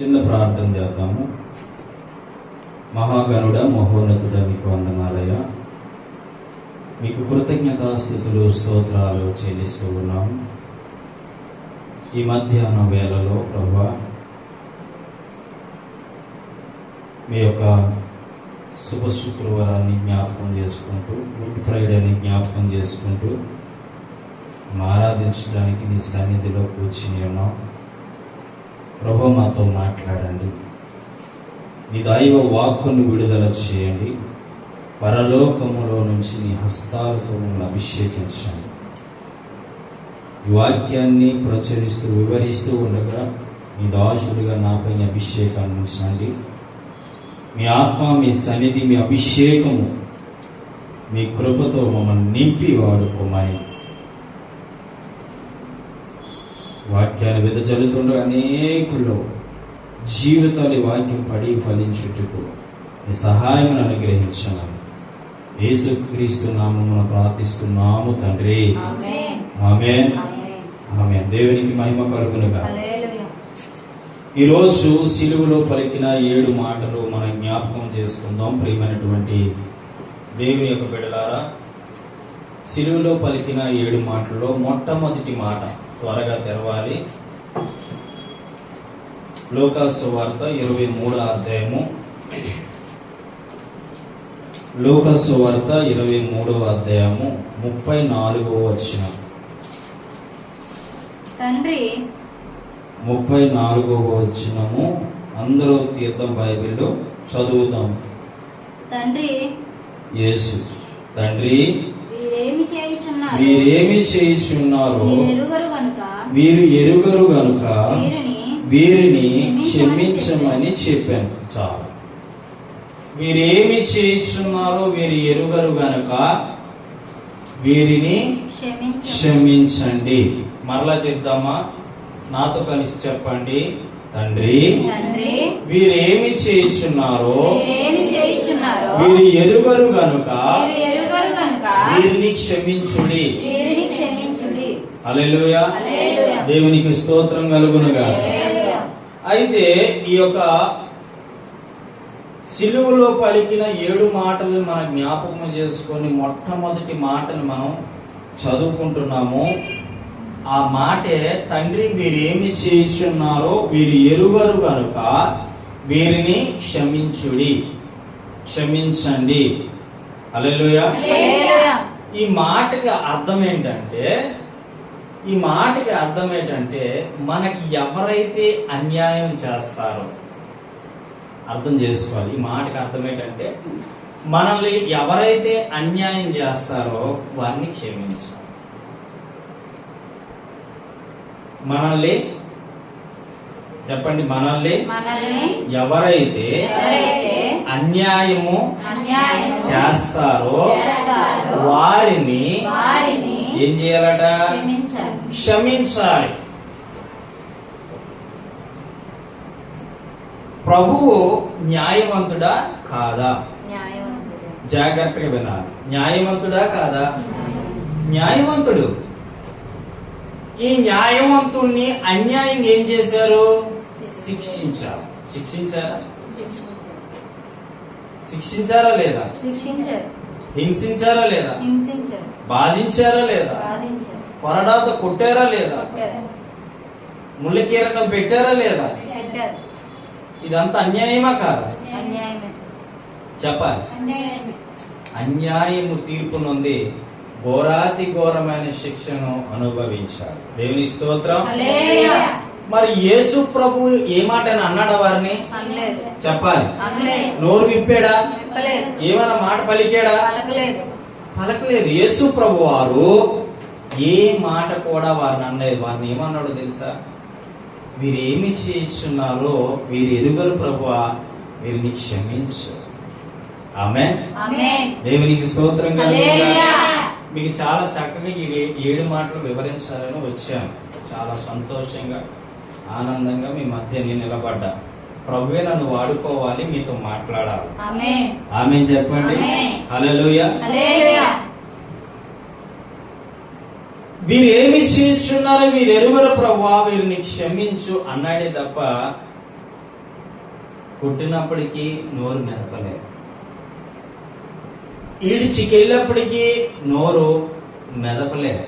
చిన్న ప్రార్థన చేద్దాము. మహాగణుడ మహోన్నతుడ మీకు వందనాలయ్య, మీకు కృతజ్ఞతాస్తుతులు స్తోత్రాలు చెల్లిస్తూ ఉన్నాము. ఈ మధ్యాహ్న వేళలో ప్రభువా, మీ యొక్క శుభ శుక్రవారాన్ని జ్ఞాపకం చేసుకుంటూ, గుడ్ ఫ్రైడేని జ్ఞాపకం చేసుకుంటూ ఆరాధించడానికి నీ సన్నిధిలో కూర్చుని ఉన్నాం. ప్రభు, మాతో మాట్లాడండి. నీ దైవ వాక్కును విడుదల చేయండి. పరలోకములో నుంచి నీ హస్తాలతో మమ్మల్ని అభిషేకించండి. ఈ వాక్యాన్ని ప్రచురిస్తూ వివరిస్తూ ఉండగా నీ దాసుడిగా నాపై అభిషేకాన్ని ఉంచండి. మీ ఆత్మ, మీ సన్నిధి, మీ అభిషేకము, మీ కృపతో మమ్మల్ని నింపి వాడుకోమని వాక్యాన్ని వెదజల్లుతుండగా అనేకుల్లో జీవితాలు వాక్యం పడి ఫలించుటకు నీ సహాయం అనుగ్రహించమని యేసుక్రీస్తు నామమున ప్రార్థిస్తున్నాము తండ్రి. ఆమేన్. ఆమేన్. దేవునికి మహిమ కలుగునుగా. ఈరోజు సిలువలో పలికిన 7 మాటలు మనం జ్ఞాపకం చేసుకుందాం. ప్రియమైనటువంటి దేవుని యొక్క బిడ్డలారా, సిలువలో పలికిన 7 మాటల్లో మొట్టమొదటి మాట త్వరగా తెరవాలి. లూకాసు సువార్త 23వ అధ్యాయము. లూకాసు సువార్త 23వ అధ్యాయము 34వ వచనం. తండ్రి 34వ వచనము. అందరూ తీర్థం బైబిల్లో చదువుతాం. తండ్రి యేసు, తండ్రి వీరేమి చేయుచున్నారో వీరు ఎరుగరు గనుక వీరిని క్షమించమని చెప్పాను. చాలు. వీరేమి చేయుచున్నారో వీరు ఎరుగరు గనుక వీరిని క్షమించండి. మరలా చెప్దామా? నాతో కలిసి చెప్పండి. తండ్రి, వీరేమి చేయుచున్నారో వీరు ఎరుగరు గనుక వీరిని క్షమించుడి. హల్లెలూయా. దేవునికి స్తోత్రం కలుగునుగా. అయితే ఈ యొక్క సిలువలో పలికిన 7 మాటలను మనం జ్ఞాపకం చేసుకొని మొట్టమొదటి మాటను మనం చదువుకుంటున్నాము. ఆ మాటే, తండ్రి వీరేమి చేయుచున్నారో వీరు ఎరుగరు గనుక వీరిని క్షమించుడి, క్షమించండి. హల్లెలూయా. ఈ మాటకి అర్థం ఏంటంటే మనకి ఎవరైతే అన్యాయం చేస్తారో, అర్థం చేసుకోవాలి. ఈ మాటకి అర్థం ఏంటంటే మనల్ని ఎవరైతే అన్యాయం చేస్తారో వారిని క్షమించాలి. మనల్ని చెప్పండి. మనల్ని ఎవరైతే అన్యాయము చేస్తారో వారిని ఏం చేయాలట? క్షమించాలి. ప్రభువు న్యాయవంతుడా కాదా? జాగ్రత్తగా వినాలి. న్యాయవంతుడా కాదా? న్యాయవంతుడు. ఈ న్యాయవంతుణ్ణి అన్యాయం ఏం చేశారు? శిక్షించారు. శిక్షించారా లేదా? హింసించారా లేదా? బాధించారా లేదా? కొరడాతో కొట్టారా లేదా? ముళ్ళ కీరటం పెట్టారా లేదా? ఇదంతా అన్యాయమా కాదా? చెప్పాలి. అన్యాయము తీర్పు నుండి ఘోరాతి ఘోరమైన శిక్షను అనుభవించారు. దేవుని స్తోత్రం. మరి యేసు ప్రభు ఏ మాట అన్నాడా? వారిని చెప్పాలి. నోరు విప్పాడా? ఏమైనా మాట పలికాడా? పలకలేదు. యేసు ప్రభు వారు ఏ మాట కూడా వారిని అనలేదు. వారిని ఏమన్నాడో తెలుసా? వీరేమి చేస్తున్నారో వీరు ఎరుగరు ప్రభువా, వీరిని క్షమించు. ఆమేన్. దేవునికి స్తోత్రం కలుగునుగా. మీకు చాలా చక్కగా ఈ 7 మాటలు వివరించాలని వచ్చాను. చాలా సంతోషంగా, ఆనందంగా మీ మధ్య నేను నిలబడ్డా. ప్రభువే నన్ను వాడుకోవాలి, మీతో మాట్లాడాలి. ఆమేన్ చెప్పండి. హల్లెలూయా. వీరేమి చేస్తున్నారో వీరెరుగరు ప్రభువా, వీరిని క్షమించు అన్నాడే తప్ప కొట్టినప్పటికీ నోరు మెదపలేదు, ఈడ్చికెళ్ళినప్పటికీ నోరు మెదపలేదు,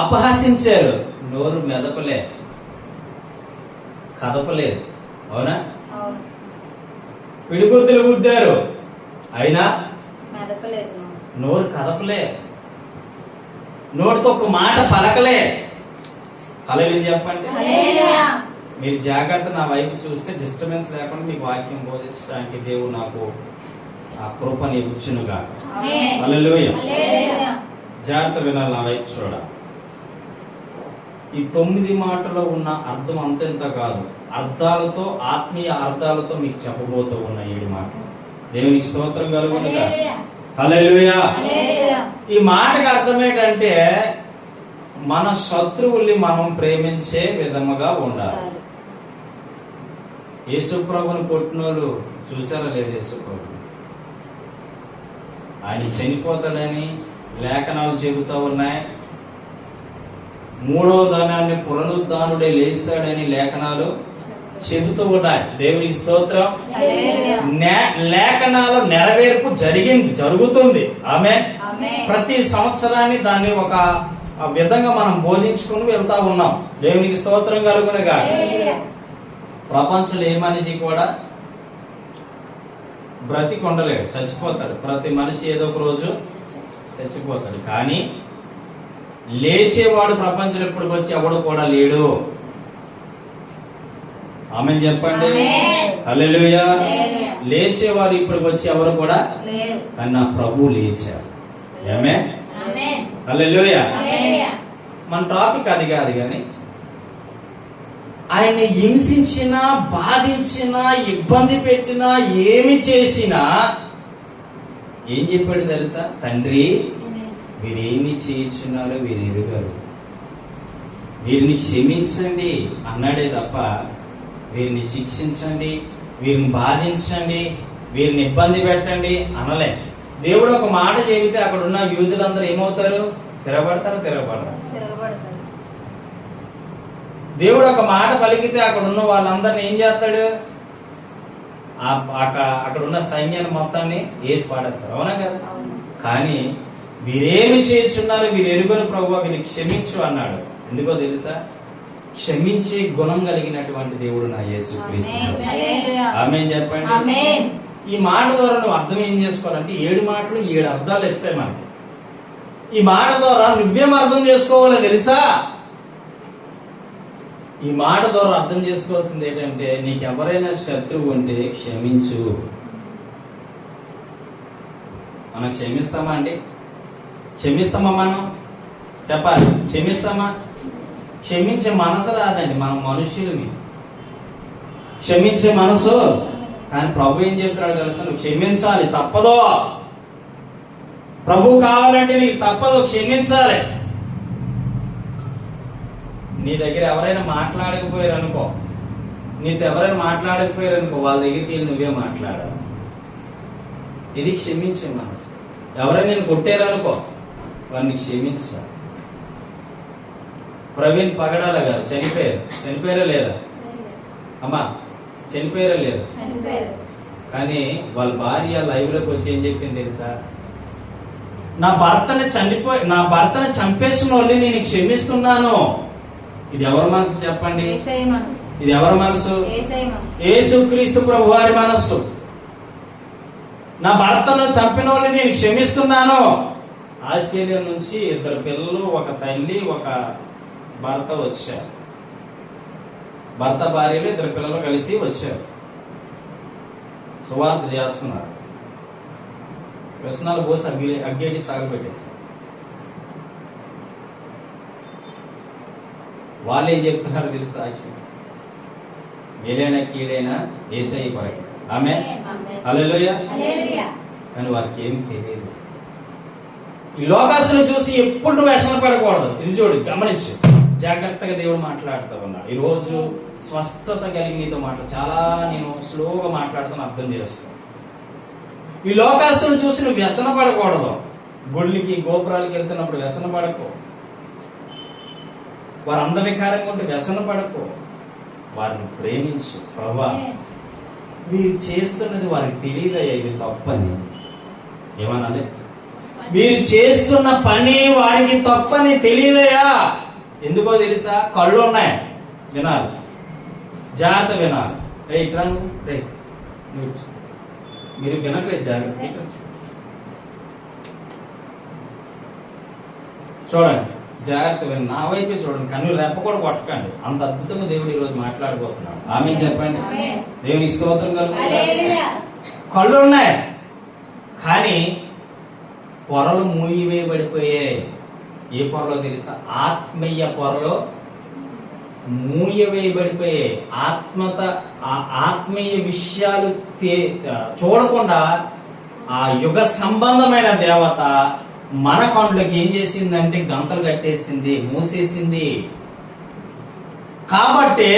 అపహాసించారు, నోరు మెదపలే, కదపలేదు. అవునా? పిడిగుద్దులు గుద్దారు, అయినా నోరు కదపలే, నోటితో ఒక మాట పలకలే. హల్లెలూయా చెప్పండి. మీరు జాగ్రత్త నా వైపు చూస్తే డిస్టర్బెన్స్ లేకుండా మీకు వాక్యం బోధించడానికి దేవుడు నాకు ఆ కృపని ఇచ్చునుగా. హల్లెలూయా. జాగ్రత్త వినాలి, నా వైపు చూడాలి. ఈ 9 మాటలో ఉన్న అర్థం అంతెంత కాదు, అర్థాలతో, ఆత్మీయ అర్థాలతో మీకు చెప్పబోతూ ఉన్న 7 మాటలు. దేవునికి స్తోత్రం కలుగునుగా. హల్లెలూయా. ఈ మాటకి అర్థం ఏంటంటే మన శత్రువుల్ని మనం ప్రేమించే విధముగా ఉండాలి. యేసుప్రభుని కొట్టినోళ్ళు చూసారా లేదు? యేసుప్రభు ఆయన చనిపోతాడని లేఖనాలు చెబుతూ ఉన్నాయి. 3వ దినాన్ని పునరుద్ధానుడే లేస్తాడని లేఖనాలు చెబుతూ ఉన్నాయి. దేవునికి స్తోత్రం. లేఖనాల నెరవేర్పు జరుగుతుంది. ఆమేన్. ప్రతి సంవత్సరాన్ని దాన్ని ఒక విధంగా మనం బోధించుకుని వెళ్తా ఉన్నాం. దేవునికి స్తోత్రం కలుగునుగా. ప్రపంచంలో ఏ మనిషి కూడా బ్రతికి ఉండలేడు, చచ్చిపోతాడు. ప్రతి మనిషి ఏదో ఒక రోజు చచ్చిపోతాడు. కానీ లేచేవాడు ప్రపంచంలో ఇప్పటికి వచ్చి ఎవడు కూడా లేడు. ఆమేన్ చెప్పండి. హల్లెలూయా. లేచేవారు ఇప్పటికి వచ్చి ఎవరు కూడా లేరు, కానీ నా ప్రభు లేచారు. ఆమేన్. హల్లెలూయా. మన టాపిక్ అది కాదు, కానీ ఆయన్ని హింసించినా, బాధించినా, ఇబ్బంది పెట్టినా, ఏమి చేసినా ఏం చెప్పాడు తెలుసా? తండ్రి, వీరేమి చేయించున్నారో వీరు ఎరుగరు, వీరిని క్షమించండి అన్నాడే తప్ప వీరిని శిక్షించండి, వీరిని బాధించండి, వీరిని ఇబ్బంది పెట్టండి అనలే. దేవుడు ఒక మాట చెబితే అక్కడ ఉన్న యూదులందరూ ఏమవుతారు? తిరగబడతారు. దేవుడు ఒక మాట పలికితే అక్కడ ఉన్న వాళ్ళందరిని ఏం చేస్తాడు? అక్కడ ఉన్న సైన్యాన్ని మొత్తాన్ని వేసి పాడేస్తారు. అవునా కదా? కానీ వీరేమి చేస్తున్నారు వీరు ఎరుగని ప్రభువా, వీరిని క్షమించు అన్నాడు. ఎందుకో తెలుసా? క్షమించే గుణం కలిగినటువంటి దేవుడు నా యేసుక్రీస్తు. ఆమేన్ చెప్పండి. ఈ మాట ద్వారా నువ్వు అర్థం ఏం చేసుకోవాలంటే 7 మాటలు 7 అర్థాలు ఇస్తాయి మనకి. ఈ మాట ద్వారా నువ్వేం అర్థం చేసుకోవాలో తెలుసా? ఈ మాట ద్వారా అర్థం చేసుకోవాల్సింది ఏంటంటే, నీకు ఎవరైనా శత్రువు ఉంటే క్షమించు. మనం క్షమిస్తామా అండి? క్షమిస్తామా? మనం చెప్పాలి, క్షమిస్తామా? క్షమించే మనసు రాదండి, మనం మనుషులని. క్షమించే మనసు. కానీ ప్రభు ఏం చెప్తున్నాడు తెలుసా? నువ్వు క్షమించాలి, తప్పదో. ప్రభు కావాలంటే నీకు తప్పదు, క్షమించాలి. నీ దగ్గర ఎవరైనా మాట్లాడకపోయారు అనుకో, నీతో ఎవరైనా మాట్లాడకపోయారు అనుకో, వాళ్ళ దగ్గరికి వెళ్ళి నువ్వే మాట్లాడాలి. ఇది క్షమించే మనసు. ఎవరైనా నేను కొట్టారనుకో, వారిని క్షమించాలి. ప్రవీణ్ పగడాల గారు చనిపోయారా లేదా? అమ్మా చనిపోయారా లేదా? కానీ వాళ్ళ భార్య లైవ్ లోకి వచ్చి ఏం చెప్పింది తెలుసా? నా భర్తని చంపేసిన వాళ్ళని నేను క్షమిస్తున్నాను. ఇది ఎవరి మనసు చెప్పండి? ఇది ఎవరి మనసు? యేసుక్రీస్తు ప్రభు వారి మనస్సు. నా భర్తను చంపిన వాళ్ళని నేను క్షమిస్తున్నాను. ఆస్ట్రేలియా నుంచి 2 పిల్లలు, ఒక తల్లి, ఒక భర్త వచ్చారు. భర్త భార్యలు 2 పిల్లలు కలిసి వచ్చారు. సువార్త చేస్తున్నారు. వ్యసనాలు పోసి అగ్గేటి తగలబెట్టేశారు. వాళ్ళు ఏం చెప్తున్నారు తెలుసు? సాక్షి మేలైనా కీడైనా యేసయ్య కొరకే. ఆమేన్. హల్లెలూయా. కానీ వారికి ఏమి తెలియదు. ఈ లోకాసును చూసి ఎప్పుడు వ్యసన పడకూడదు. ఇది చూడు, గమనించు, జాగ్రత్తగా దేవుడు మాట్లాడుతూ ఉన్నాడు. ఈ రోజు స్పష్టత కలిగి నీతో చాలా నేను స్లోగా మాట్లాడుతాను, అర్థం చేసుకో. ఈ లోకాస్తులు చూసి నువ్వు వ్యసన పడకూడదు. గుళ్ళకి గోపురాలకి వెళ్తున్నప్పుడు వ్యసన పడకో. వారు అందవికారంగా ఉంటే వ్యసన పడకో. వారిని ప్రేమించు. ప్రభా, మీరు చేస్తున్నది వారికి తెలియదయ్యా ఇది తప్పని. ఏమనాలి? మీరు చేస్తున్న పని వాడికి తప్పని తెలియదయ్యా. ఎందుకో తెలుసా? కళ్ళు ఉన్నాయి, వినాలి, జాగ్రత్త వినాలి. ఇట్లా రే, మీరు వినట్లేదు, జాగ్రత్త చూడండి, జాగ్రత్త వినండి, నా వైపే చూడండి, కన్ను రెప్ప కూడా కొట్టకండి. అంత అద్భుతంగా దేవుడు ఈరోజు మాట్లాడబోతున్నాడు. ఆమె చెప్పండి. దేవుని స్తోత్రం కలుగుతుంది. కళ్ళు ఉన్నాయి కానీ పొరలు మూయవేయబడిపోయాయి. ఏ పొరలో తెలుసా? ఆత్మీయ పొరలో మూయవేయబడిపోయాయి. ఆత్మీయ విషయాలు చూడకుండా ఆ యుగ సంబంధమైన దేవత మన కండ్లకి ఏం చేసిందంటే గంతలు కట్టేసింది, మూసేసింది. కాబట్టి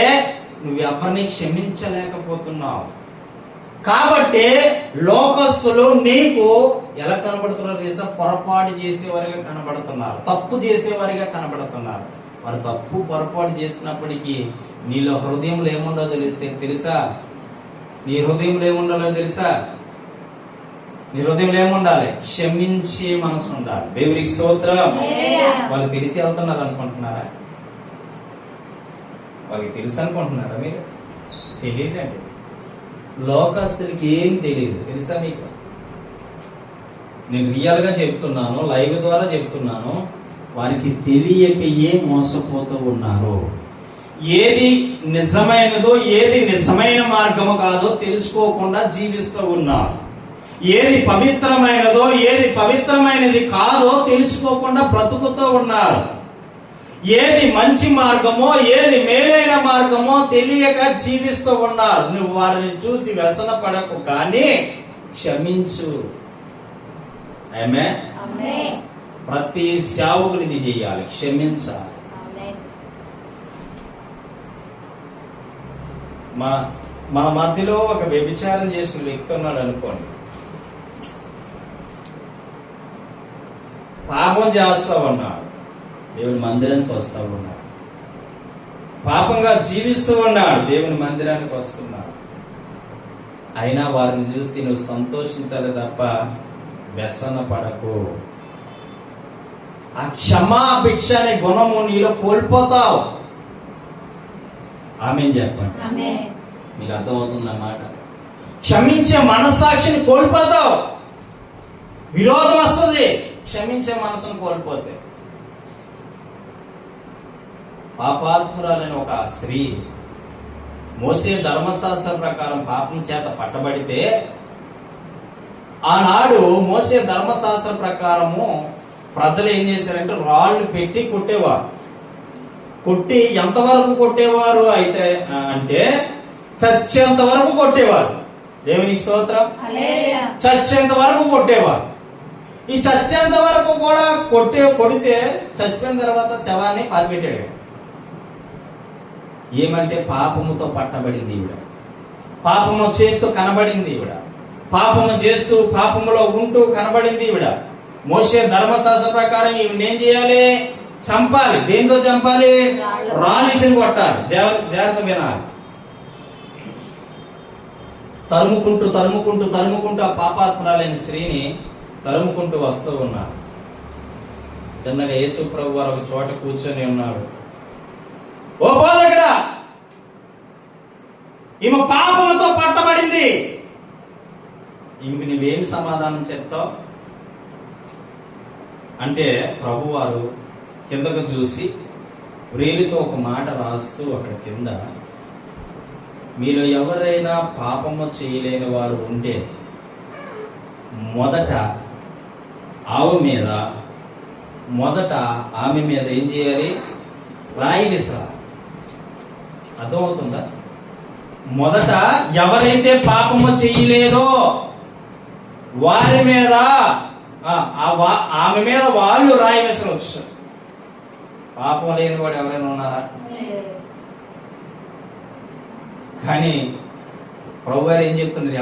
నువ్వు ఎవరిని క్షమించలేకపోతున్నావు. కాబట్టి లోకస్తులు నీకు ఎలా కనబడుతున్నారు తెలుసా? పొరపాటు చేసేవారిగా కనబడుతున్నారు, తప్పు చేసేవారిగా కనబడుతున్నారు. వారు తప్పు పొరపాటు చేసినప్పటికీ నీలో హృదయంలో ఏముండో తెలుసా? నీ హృదయంలో ఏముండాలో తెలుసా? నీ హృదయంలో ఏముండాలి? క్షమించే మనసు ఉండాలి. దేవునికి స్తోత్రం. వాళ్ళు తెలిసి వెళ్తున్నారు అనుకుంటున్నారా? వాళ్ళకి తెలుసు అనుకుంటున్నారా? మీరు తెలియదండి. లోకస్తులకి ఏం తెలియదు తెలుసా మీకు? నేను రియల్ గా చెప్తున్నాను, లైవ్ ద్వారా చెప్తున్నాను. వారికి తెలియక మోసపోతూ ఉన్నారు. ఏది నిజమైనదో ఏది నిజమైన మార్గము కాదో తెలుసుకోకుండా జీవిస్తూ ఉన్నారు. ఏది పవిత్రమైనదో ఏది పవిత్రమైనది కాదో తెలుసుకోకుండా బ్రతుకుతూ ఉన్నారు. ఏది మంచి మార్గమో ఏది మేలైన మార్గమో తెలియక జీవిస్తూ ఉన్నారు. నువ్వు వారిని చూసి వ్యసన పడకు, కానీ క్షమించు. ఆమేన్. ప్రతి సేవకులు ఇది చేయాలి, క్షమించాలి. మన మధ్యలో ఒక వ్యభిచారం చేసిన వ్యక్తి ఉన్నాడు అనుకోండి. పాపం చేస్తా ఉన్నాడు, దేవుని మందిరానికి వస్తా ఉన్నాడు. పాపంగా జీవిస్తూ ఉన్నాడు, దేవుని మందిరానికి వస్తున్నాడు. అయినా వారిని చూసి నువ్వు సంతోషించాలి తప్ప వ్యసన పడకు. ఆ క్షమాభిక్ష అనే గుణము నీలో కోల్పోతావు. ఆమేన్ చెప్పండి. మీకు అర్థమవుతుంది అన్నమాట. క్షమించే మనస్సాక్షిని కోల్పోతావు. విరోధం వస్తుంది క్షమించే మనసును కోల్పోతే. పాపాత్మురాలైన ఒక స్త్రీ మోసే ధర్మశాస్త్రం ప్రకారం పాపం చేత పట్టబడితే, ఆనాడు మోసే ధర్మశాస్త్రం ప్రకారము ప్రజలు ఏం చేశారంటే రాళ్ళు పెట్టి కొట్టేవారు. కొట్టి ఎంతవరకు కొట్టేవారు అయితే అంటే చచ్చేంత వరకు కొట్టేవారు. దేవుని స్తోత్రం. చచ్చేంత వరకు కొట్టేవారు. ఈ చచ్చేంత వరకు కూడా కొడితే చచ్చిపోయిన తర్వాత శవాన్ని పాతిపెట్టాడు. ఏమంటే పాపముతో పట్టబడింది ఈవిడ, పాపము చేస్తూ కనబడింది ఈవిడ, పాపము చేస్తూ పాపములో ఉంటూ కనబడింది ఈవిడ. మోసే ధర్మశాస్త్ర ప్రకారం ఈవిడ ఏం చేయాలి? చంపాలి. దేంతో చంపాలి? రాళ్ళిసిని కొట్టాలి. జాగ్రత్త వినాలి. తరుముకుంటూ తరుముకుంటూ తరుముకుంటూ ఆ పాపాత్మురాలైన స్త్రీని తరుముకుంటూ వస్తూ ఉన్నారు. చిన్నగా యేసు ప్రభు వారు ఒక చోట కూర్చొని ఉన్నాడు. ఓ బోధకుడా, ఈమె పాపముతో పట్టబడింది, ఈమెకి నువ్వేమి సమాధానం చెప్తావు అంటే ప్రభువారు కిందకు చూసి వ్రేలితో ఒక మాట రాస్తూ అక్కడ కింద, మీలో ఎవరైనా పాపము చేయలేని వారు ఉంటే మొదట ఆమె మీద ఏం చేయాలి? రాయి విసరాలి. అర్థమవుతుందా? మొదట ఎవరైతే పాపము చేయలేదో వారి మీద ఆమె మీద వాళ్ళు రాయి విసరవచ్చు. పాపం లేని వాడు ఎవరైనా ఉన్నారా? కానీ ప్రభు గారు ఏం చెప్తున్నారు?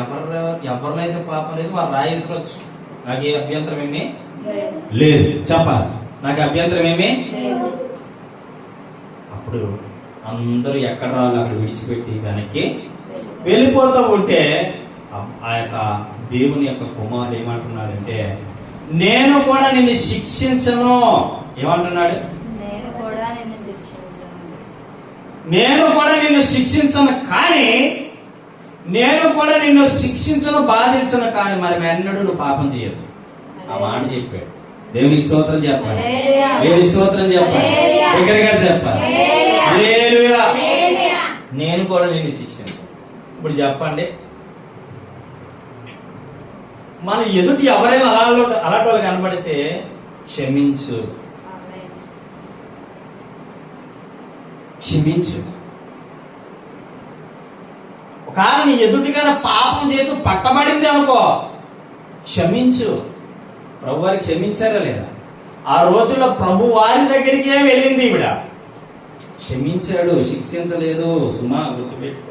ఎవరిలో అయితే పాపం లేదు వారు రాయి విసరవచ్చు. నాకు ఏ అభ్యంతరం ఏమీ లేదు. చెప్పాలి, నాకు అభ్యంతరం ఏమీ. అప్పుడు అందరూ ఎక్కడ రాళ్ళు అక్కడ విడిచిపెట్టి వెనక్కి వెళ్ళిపోతూ ఉంటే ఆ యొక్క దేవుని యొక్క కుమారుడు ఏమంటున్నాడంటే, నేను కూడా నిన్ను శిక్షించను. ఏమంటున్నాడు? నేను కూడా నిన్ను శిక్షించను, కానీ నేను కూడా నిన్ను శిక్షించను, బాధించను, కానీ మరి ఎన్నడూ నువ్వు పాపం చేయదు. ఆ మాట చెప్పాడు. దేవుని స్తోత్రం చెప్పాలి. దేవుని స్తోత్రం చెప్పాలి. దగ్గరగా చెప్పాలి. హల్లెలూయా. నేను కూడా నిన్ను శిక్షించను. ఇప్పుడు చెప్పండి, మన ఎదుటి ఎవరైనా అలాంటి వాళ్ళు కనబడితే క్షమించు, క్షమించు. ఒకవేళ నీ ఎదుటిగానే పాపం చేతు పట్టబడింది అనుకో, క్షమించు. ప్రభు వారికి క్షమించారా లేదా? ఆ రోజుల్లో ప్రభు వారి దగ్గరికే వెళ్ళింది ఈవిడ. క్షమించాడు, శిక్షించలేదు. సుమా గుర్తుపెట్టుకో.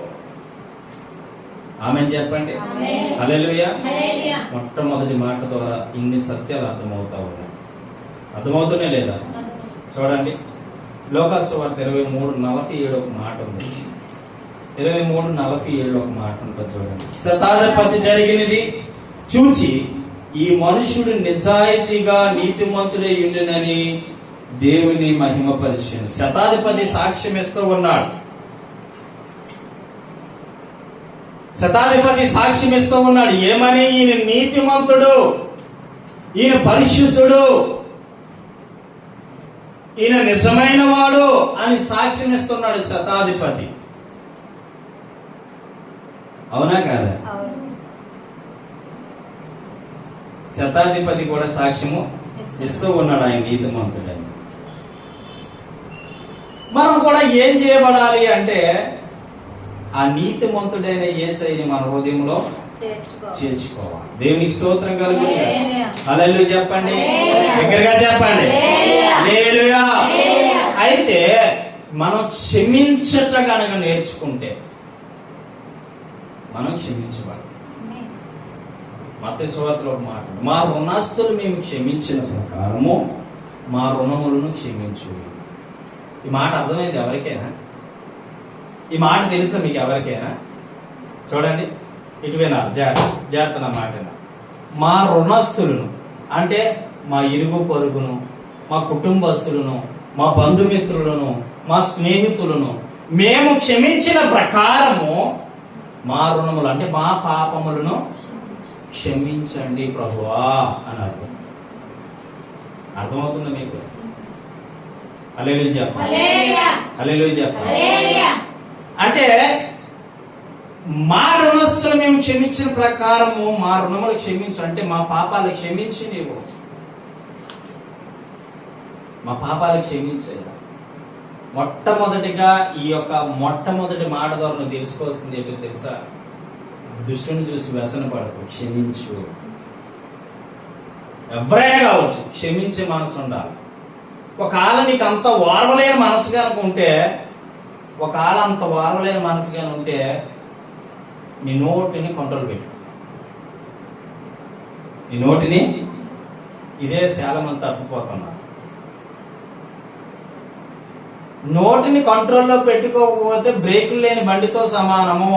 ఆమె చెప్పండి. హల్లెలూయా. మొట్టమొదటి మాట ద్వారా ఇన్ని సత్యాలు అర్థమవుతా ఉన్నాయి. అర్థమవుతూనే లేదా? చూడండి, లోకాసు వార్త 23:47 ఒక మాట ఉంది. 23:47 ఒక మాట ఉంటుంది చూడండి. శతాధిపతి జరిగినది చూచి ఈ మనుషుడు నిజాయితీగా నీతిమంతుడై ఉండునని దేవుని మహిమపరిచాను. శతాధిపతి సాక్ష్యం ఇస్తూ ఉన్నాడు. శతాధిపతి సాక్ష్యం ఇస్తూ ఉన్నాడు. ఏమని? ఈయన నీతిమంతుడు, ఈయన పరిశుద్ధుడు, ఈయన నిజమైన వాడు అని సాక్ష్యం ఇస్తున్నాడు శతాధిపతి. అవునా కాదా? శతాధిపతి కూడా సాక్ష్యము ఇస్తూ ఉన్నాడు ఆయన నీతిమంతుడని. మనం కూడా ఏం చేయబడాలి అంటే, ఆ నీతిమంతుడైన యేసయ్యని మన హృదయంలో చేర్చుకోవాలి. దేవుని స్తోత్రం కలుగుతుంది. హల్లెలూయా చెప్పండి, దగ్గరగా చెప్పండి. హల్లెలూయా. అయితే మనం క్షమించట కనుక నేర్చుకుంటే మనం క్షమించబడాలి. మత్తయి సువార్తలో ఒక మాట, మా రుణస్తులు మేము క్షమించిన ప్రకారము మా రుణములను క్షమించు. ఈ మాట అర్థమైంది ఎవరికైనా? ఈ మాట తెలుసా మీకు ఎవరికైనా? చూడండి, ఇటువేనా? జాగ్రత్త నా మాట. మా రుణస్తులను అంటే మా ఇరుగు పొరుగును, మా కుటుంబస్తులను, మా బంధుమిత్రులను, మా స్నేహితులను మేము క్షమించిన ప్రకారము మా రుణములు అంటే మా పాపములను క్షమించండి ప్రభువా అని అర్థం. అర్థమవుతుంది మీకు? హల్లెలూయా చెప్పండి. హల్లెలూయా చెప్పండి. అంటే మా రుణస్తులు మేము క్షమించిన ప్రకారము మా రుణములు క్షమించు అంటే మా పాపాలు క్షమించి నీవు మా పాపాలు క్షమించేదా. మొట్టమొదటిగా ఈ యొక్క మొట్టమొదటి మాట ద్వారా నువ్వు తెలుసుకోవాల్సింది ఏంటో తెలుసా? దుష్టుని చూసి వ్యసన పడకు, క్షమించు. ఎవరైనా కావచ్చు, క్షమించే మనసు ఉండాలి. ఒకవేళ నీకు అంత వారవలేని మనసుగా ఉంటే, ఒకవేళ అంత వారవలేని మనసుగా ఉంటే నీ నోటిని కంట్రోల్ పెట్టు. నీ నోటిని, ఇదే చాలా మంది తప్పిపోతున్నారు. నోటిని కంట్రోల్లో పెట్టుకోకపోతే బ్రేకులు లేని బండితో సమానము.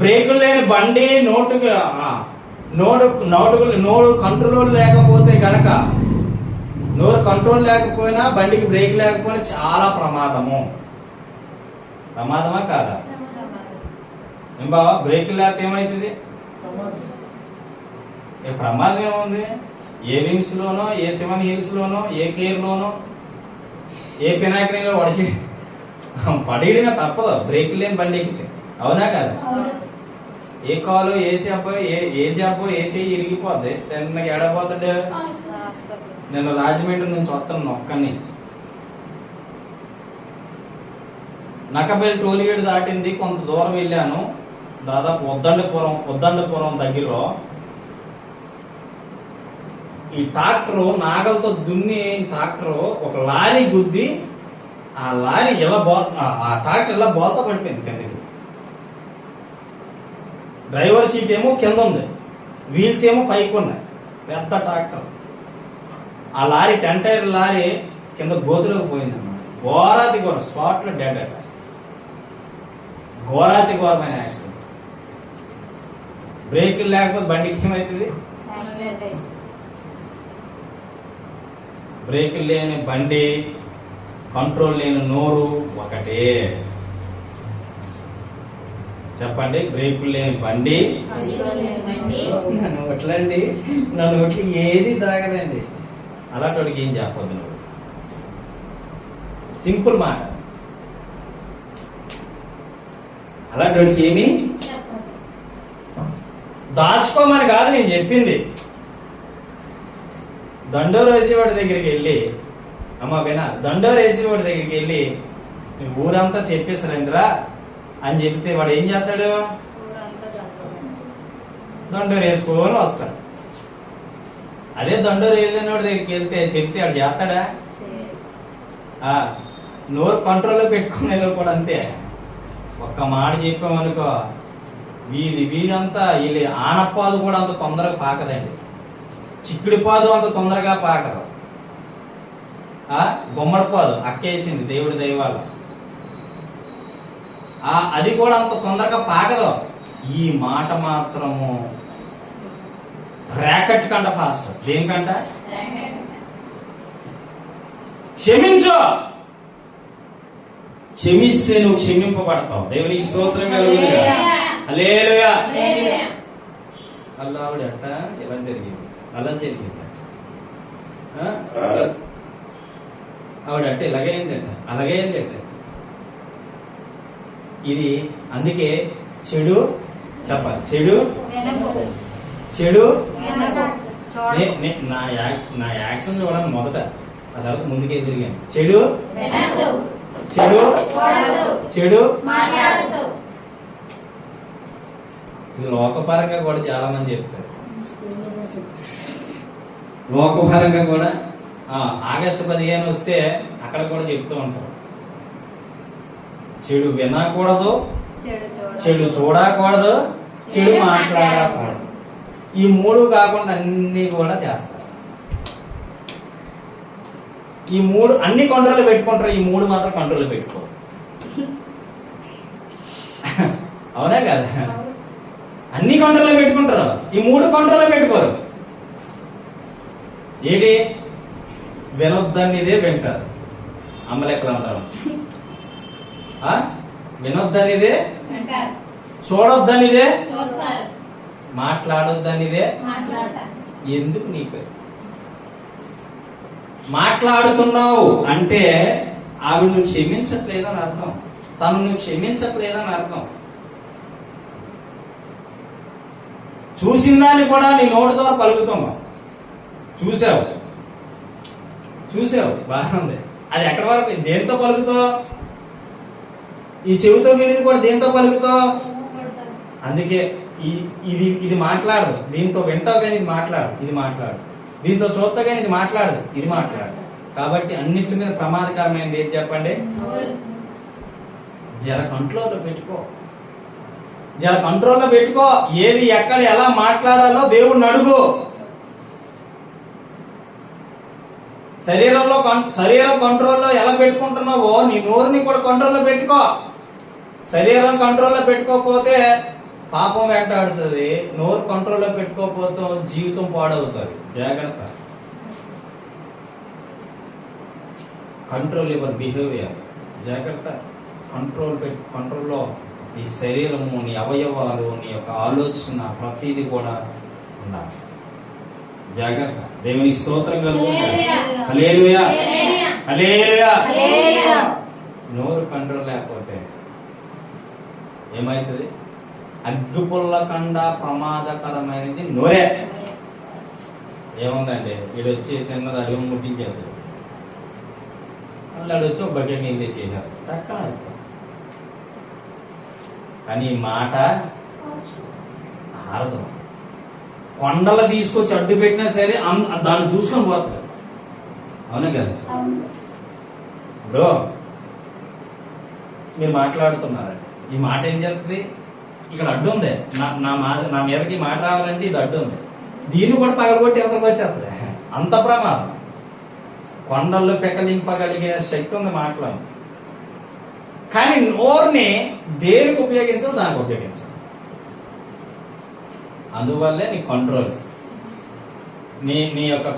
బ్రేకులు లేని బండి నోరు కంట్రోల్ లేకపోతే కనుక, నోరు కంట్రోల్ లేకపోయినా బండికి బ్రేక్ లేకపోయినా చాలా ప్రమాదము. ప్రమాదమా కాదా? ఏం బావా, బ్రేక్ లేకపోతే ఏమైతుంది? ప్రమాదం ఏముంది? ఏ విమ్స్ లోనో, ఏ 7 Hills లోనో, ఏ కేర్ లోనో, ఏ పినాకినీలో వడిసి పడిగా తప్పదు బ్రేక్ లేని బండి ఎక్కితే. అవునా కదా? ఏ కాలు, ఏ చెప్పో, ఏ జబ్బో, ఏ చెయ్యి ఇరిగిపోద్ది. తిన్నగా ఎడపోతుండే. నేను రాజమండ్రి నుంచి వస్తాను ఒక్కని. నక్కబెల్లి టోల్గేట్ దాటింది, కొంత దూరం వెళ్ళాను. దాదాపు ఉద్దండపురం దగ్గరలో ఈ ట్రాక్టర్ నాగలతో దున్ని ట్రాక్టర్ ఒక లారీ గుద్ది, ఆ లారీ ఆ ట్రాక్టర్ ఇలా బోత పడిపోయింది కిందకి. డ్రైవర్ సీట్ ఏమో కింద ఉంది, వీల్స్ ఏమో పైకి ఉన్నాయి. పెద్ద ట్రాక్టర్. ఆ లారీ 10 టైర్ లారీ కింద గోతులోకి పోయింది అన్నమాట. ఘోరాతి ఘోరం, స్పాట్ లో డెడ్ అట. ఘోరాతి ఘోరమైన యాక్సిడెంట్. బ్రేకులు లేకపోతే బండికి ఏమవుతుంది? బ్రేకులు లేని బండి, కంట్రోల్ లేని నోరు ఒకటే. చెప్పండి, బ్రేకులు లేని బండి నన్ను ఒట్లండి, నన్ను ఒట్లు ఏది తాగదండి. అలాంటి వాడికి ఏం చెప్పొద్దు నువ్వు. సింపుల్ మాట. అలాంటి వాడికి ఏమి దాచుకోమని కాదు నేను చెప్పింది. దండోరు వేసేవాడి దగ్గరికి వెళ్ళి, అమ్మ వినా, దండోరు వేసేవాడి దగ్గరికి వెళ్ళి నువ్వు ఊరంతా చెప్పేసారండిరా అని చెప్తే వాడు ఏం చేస్తాడు? దండోరు వేసుకొని వస్తాడు. అదే దండోరు వెళ్ళినోడి దగ్గరికి వెళ్తే చెప్తే వాడు చేస్తాడా? నోరు కంట్రోల్లో పెట్టుకునేలో కూడా అంతే. ఒక్క మాట చెప్పామనుకో, వీధంతా వీళ్ళు ఆనపాదు కూడా అంత తొందరగా పాకదండి. చిక్కుడి పాదు అంత తొందరగా పాకదు. గుమ్మడి పాదు అక్కేసింది దేవుడి దైవాల, అది కూడా అంత తొందరగా పాకదు. ఈ మాట మాత్రము ర్యాకెట్ కంట ఫాస్ట్. దేనికంట? క్షమించు, క్షమిస్తే నువ్వు క్షమింపబడతావు. దేవునికి స్తోత్రం కలుగునుగా. హల్లెలూయా. అలా ఆవిడ అట్ట ఎలా జరిగింది, అలా జరిగింది. ఆవిడంట ఇలాగైందంట, అలాగైందంట. ఇది అందుకే చెడు చెప్పాలి. చెడు నా యాక్షన్ చూడాలి మొదట, ఆ తర్వాత ముందుకే తిరిగాను. చెడు చెడు చెడు ఇది లోకపరంగా కూడా చాలా మంది చెప్తారు. లోకపరంగా కూడా ఆగస్టు 15 వస్తే అక్కడ కూడా చెప్తూ ఉంటారు. చెడు వినకూడదు, చెడు చూడకూడదు, చెడు మాట్లాడకూడదు. ఈ 3 కాకుండా అన్ని కూడా చేస్తారు. ఈ 3 అన్ని కంట్రోల్లో పెట్టుకుంటారు, ఈ 3 మాత్రం కంట్రోల్లో పెట్టుకో. అవునా కదా? అన్ని కంట్రోల్లో పెట్టుకుంటారు, ఈ 3 కంట్రోల్లో పెట్టుకోరు. ఏంటి? వినొద్దనిదే వింటారు. అమ్మలెక్కలు అంటారు. వినొద్దనిదే, చూడొద్దనిదే, మాట్లాడొద్దనిదే. ఎందుకు నీకు? మాట్లాడుతున్నావు అంటే ఆవిడ నువ్వు క్షమించట్లేదని అర్థం, తను నువ్వు క్షమించట్లేదని అర్థం. చూసిందాన్ని కూడా నీ నోటితో పలుకుతున్నావు. చూసావు బాగుంది. అది ఎక్కడి వరకు? దేంతో పలుకుతావు? ఈ చెవితో వినేది కూడా దేంతో పలుకుతావు? అందుకే ఇది మాట్లాడదు. దీంతో వింటావు కానీ ఇది మాట్లాడు, ఇది మాట్లాడు. దీంతో చూస్తావు కానీ ఇది మాట్లాడదు, ఇది మాట్లాడు. కాబట్టి అన్నిటి మీద ప్రమాదకరమైనది ఏది చెప్పండి? జర కంట్రోల్లో పెట్టుకో, జర కంట్రోల్లో పెట్టుకో. ఏది ఎక్కడ ఎలా మాట్లాడాలో దేవుడిని అడుగు. శరీరం కంట్రోల్లో ఎలా పెట్టుకుంటున్నావో నీ నోరుని కూడా కంట్రోల్లో పెట్టుకో. శరీరం కంట్రోల్లో పెట్టుకోకపోతే పాపం వెంటాడుతుంది. నోరు కంట్రోల్లో పెట్టుకోకపోతే జీవితం పాడవుతుంది. జాగ్రత్త. Control your behaviour. జాగ్రత్త. కంట్రోల్లో నీ శరీరము, నీ అవయవాలు, నీ యొక్క ఆలోచన ప్రతిదీ కూడా ఉండాలి. జాగ్రత్త. దేవుని స్తోత్రం కలుగుతుంది. హల్లెలూయా, హల్లెలూయా. నోరు కంట్రోల్ లేకపోతే ఏమైతుంది? అగ్గిపుల్ల కండా ప్రమాదకరమైనది నోరే. ఏముందండి, వీడు వచ్చి చిన్నది అడుగు ముట్టించేది, మళ్ళీ వచ్చి ఒక బకెట్ నీళ్ళు తెచ్చేసారు. కానీ ఈ మాట ఆరదు. కొండలు తీసుకొచ్చి అడ్డు పెట్టినా సరే దాన్ని చూసుకొని పోతుంది. అవునా కదా? ఇప్పుడు మీరు మాట్లాడుతున్నారండి, ఈ మాట ఏం చేస్తుంది? ఇక్కడ అడ్డు ఉంది, నా మీదకి మాట రావాలంటే ఇది అడ్డు ఉంది. దీన్ని కూడా పగలగొట్టి ఎవరికి వచ్చేస్తుంది. అంత ప్రమాదం. కొండల్లో పెకలింపగలిగిన శక్తి ఉంది మాటలో. కానీ నోరుని దేనికి ఉపయోగించాలి? దానికి ఉపయోగించాలి. అందువల్లే నీ కంట్రోల్, నీ యొక్క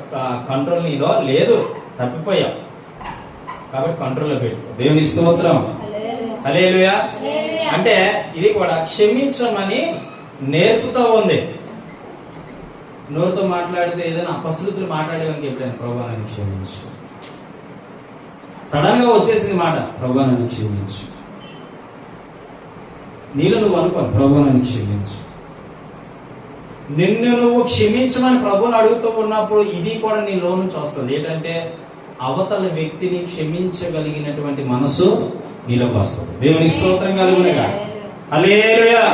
కంట్రోల్ నీలో లేదు, తప్పిపోయావు. కాబట్టి కంట్రోల్లో పెట్టు. దేవుని స్తోత్రం. హల్లెలూయా. అంటే ఇది కూడా క్షమించమని నేర్పుతూ ఉంది. నోరుతో మాట్లాడితే ఏదైనా అపశృతులు మాట్లాడేవానికి ఎప్పుడైనా ప్రభువా నన్ను క్షమించు, సడన్ గా వచ్చేసింది మాట, ప్రభువా నన్ను క్షమించు. నీలో నువ్వు అనుకో, ప్రభువా నన్ను క్షమించు. నిన్ను నువ్వు క్షమించమని ప్రభువుని అడుగుతూ ఉన్నప్పుడు ఇది కూడా నీలో నుంచి వస్తుంది. ఏంటంటే అవతల వ్యక్తిని క్షమించగలిగినటువంటి మనసు నీలోకి వస్తుంది. దేవుని స్తోత్రం కలుగునుగా. హల్లెలూయా.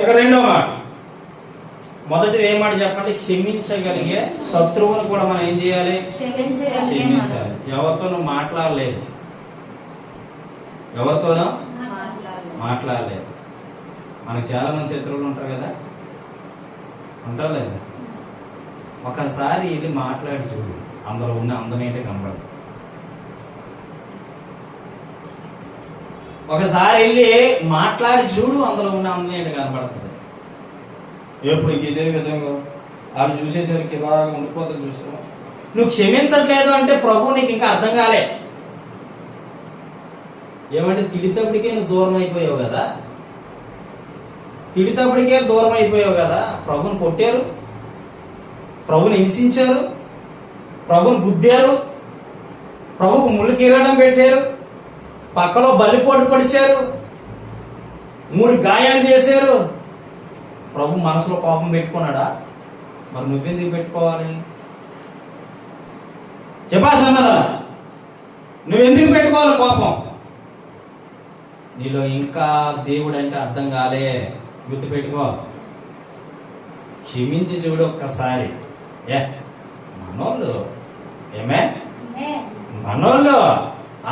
ఇక రెండో మాట, మొదటిది ఏం మాట చెప్పండి? క్షమించగలిగే శత్రువును కూడా మనం ఏం చేయాలి? క్షమించాలి. ఎవరితోనూ మాట్లాడలేదు, ఎవరితోనూ మాట్లాడలేదు. మనకు చాలా మంది శత్రువులు ఉంటారు కదా, ఉంటారు లేదా? ఒకసారి వెళ్ళి మాట్లాడి చూడు, అందులో ఉన్న అందమేంటే కనబడదు. ఒకసారి వెళ్ళి మాట్లాడి చూడు, అందులో ఉన్న అందమేంటి కనబడుతుంది. ఎప్పుడు ఇదే విధంగా వాళ్ళు చూసేసరికి ఇలా ఉండిపోతుంది. చూసా నువ్వు క్షమించట్లేదు అంటే ప్రభు నీకు ఇంకా అర్థం కాలే. ఏమంటే తిడితప్పటికే నువ్వు దూరం అయిపోయావు కదా, తిడితప్పటికే దూరం అయిపోయావు కదా. ప్రభుని కొట్టారు, ప్రభుని హింసించారు, ప్రభుని గుద్దారు, ప్రభుకు ముళ్ళు కిరీటం పెట్టారు, పక్కలో బల్లిపోటు పడిచారు, 3 గాయాలు చేశారు. ప్రభు మనసులో కోపం పెట్టుకున్నాడా? మరి నువ్వెందుకు పెట్టుకోవాలి? చెప్పాల్సిన కదా, నువ్వెందుకు పెట్టుకోవాలి కోపం? నీలో ఇంకా దేవుడు అంటే అర్థం కాలే. గుర్తు పెట్టుకో, క్షమించి చూడు ఒక్కసారి. మనోళ్ళు ఏమే మనోళ్ళు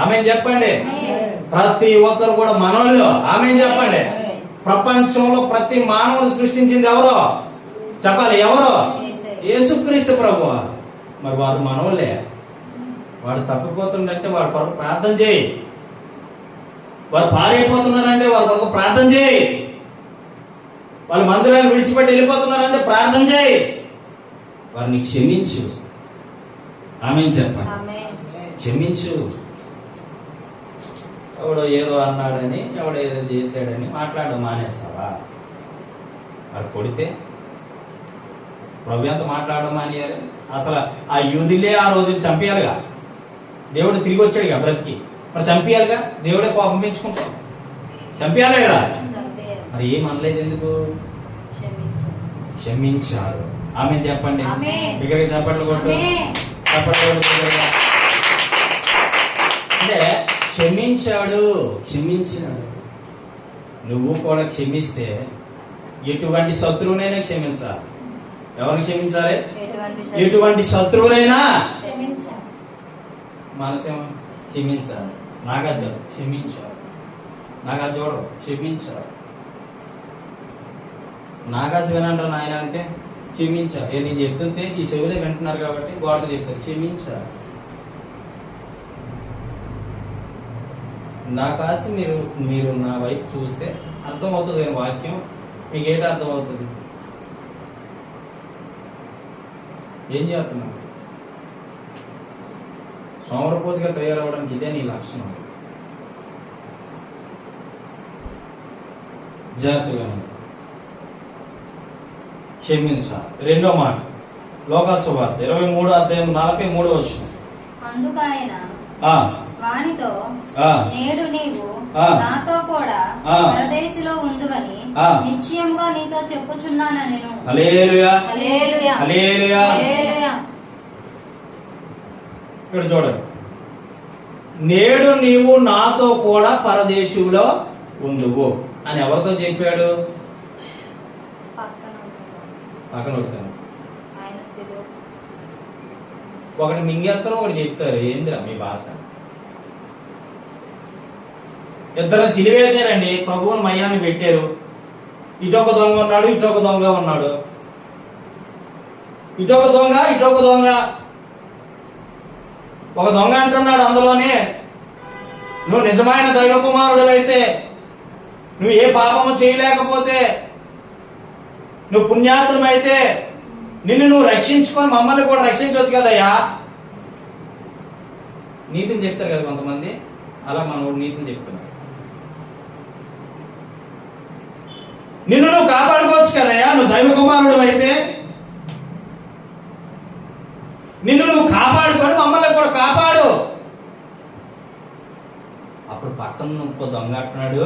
ఆమె చెప్పండి. ప్రతి ఒక్కరు కూడా మనోళ్ళు ఆమె చెప్పండి. ప్రపంచంలో ప్రతి మానవుడు సృష్టించింది ఎవరో చెప్పాలి? ఎవరో? యేసుక్రీస్తు ప్రభు. మరి వారు మనోళ్ళే. వాడు తప్పిపోతుండంటే వాడి కొరకు ప్రార్థన చేయి. వారు పారైపోతున్నారంటే వారి కొరకు ప్రార్థన చేయి. వాళ్ళు మందిరాన్ని విడిచిపెట్టి వెళ్ళిపోతున్నారంటే ప్రార్థన చేయి. వారిని క్షమించు. ఆమె చెప్పండి, క్షమించు. ఎవడో ఏదో అన్నాడని, ఎవడో ఏదో చేశాడని మాట్లాడడం మానేస్తావా? వాడు కొడితే ప్రభు ఎంత మాట్లాడడం మానేయాలి? అసలు ఆ యూదులే ఆ రోజు చంపేయాలిగా. దేవుడు తిరిగి వచ్చాడుగా బ్రతికి, మరి చంపేయాలిగా. దేవుడే కోపం పెంచుకుంటాం, చంపేయాలి కదా. మరి ఏం అనలేదు ఎందుకు? క్షమించారు. ఆమె చెప్పండి, బిగ్గరగా చప్పట్లు కొట్టు, చప్పట్లు కొట్టు. అంటే క్షమించాడు, క్షమించాడు. నువ్వు కూడా క్షమిస్తే ఎటువంటి శత్రువునైనా క్షమించాలి. ఎవరిని క్షమించాలి? ఎటువంటి శత్రువునైనా మనసేమో క్షమించాలి. నాగా క్షమించాలి, నాగా చూడరు, క్షమించాలి. నాగాసి వినంటారు నాయన అంటే క్షమించాలి. నేను చెప్తుంటే ఈ చెవులే వింటున్నారు కాబట్టి గోడకు చెప్తారు క్షమించాలి. నా కాసి మీరు నా వైపు చూస్తే అర్థమవుతుంది వాక్యం. మీకు ఏంటో అర్థమవుతుంది? ఏం చేస్తున్నావు? సోమరపోతిగా తయారవడానికి ఇదే నీ లక్షణం. జాగ్రత్తగా క్షమించాలి. రెండో మాట, లోకాసు వార్త 23:43. అందుకు ఆయన వానితో, నేడు నీవు నాతో కూడా పరదేశిలో ఉందువని నిశ్చయముగా నీతో చెప్పుచున్నానెను. హల్లెలూయా, హల్లెలూయా, హల్లెలూయా. ఇక్కడ చూడండి, నేడు నీవు నాతో కూడా పరదేశంలో ఉందువు అని ఎవరితో చెప్పాడు? పక్కన ఉంటాను. ఒకటి మింగేస్తారు, ఒకటి చెప్తారు. ఏందిరా మీ భాష? ఇద్దరు సిలివేశారండి, ప్రభువుని మయ్యాన్ని పెట్టారు. ఇటొక దొంగ ఉన్నాడు, ఇటొక దొంగ ఉన్నాడు. ఇటొక దొంగ, ఇటొక దొంగ. ఒక దొంగ అంటున్నాడు అందులోనే, నువ్వు నిజమైన దైవ కుమారుడివైతే, నువ్వు ఏ పాపము చేయలేకపోతే, నువ్వు పుణ్యాత్ముడైతే నిన్ను నువ్వు రక్షించుకొని మమ్మల్ని కూడా రక్షించవచ్చు కదయ్యా. నీతిని చెప్తారు కదా కొంతమంది, అలా మనోడు నీతిని చెప్తున్నాడు. నిన్ను నువ్వు కాపాడుకోవచ్చు కదయ్యా, నువ్వు దైవ కుమారుడు అయితే నిన్ను నువ్వు కాపాడుకొని మమ్మల్ని కూడా కాపాడు. అప్పుడు పక్కన ఇంకో దొంగ అంటున్నాడు,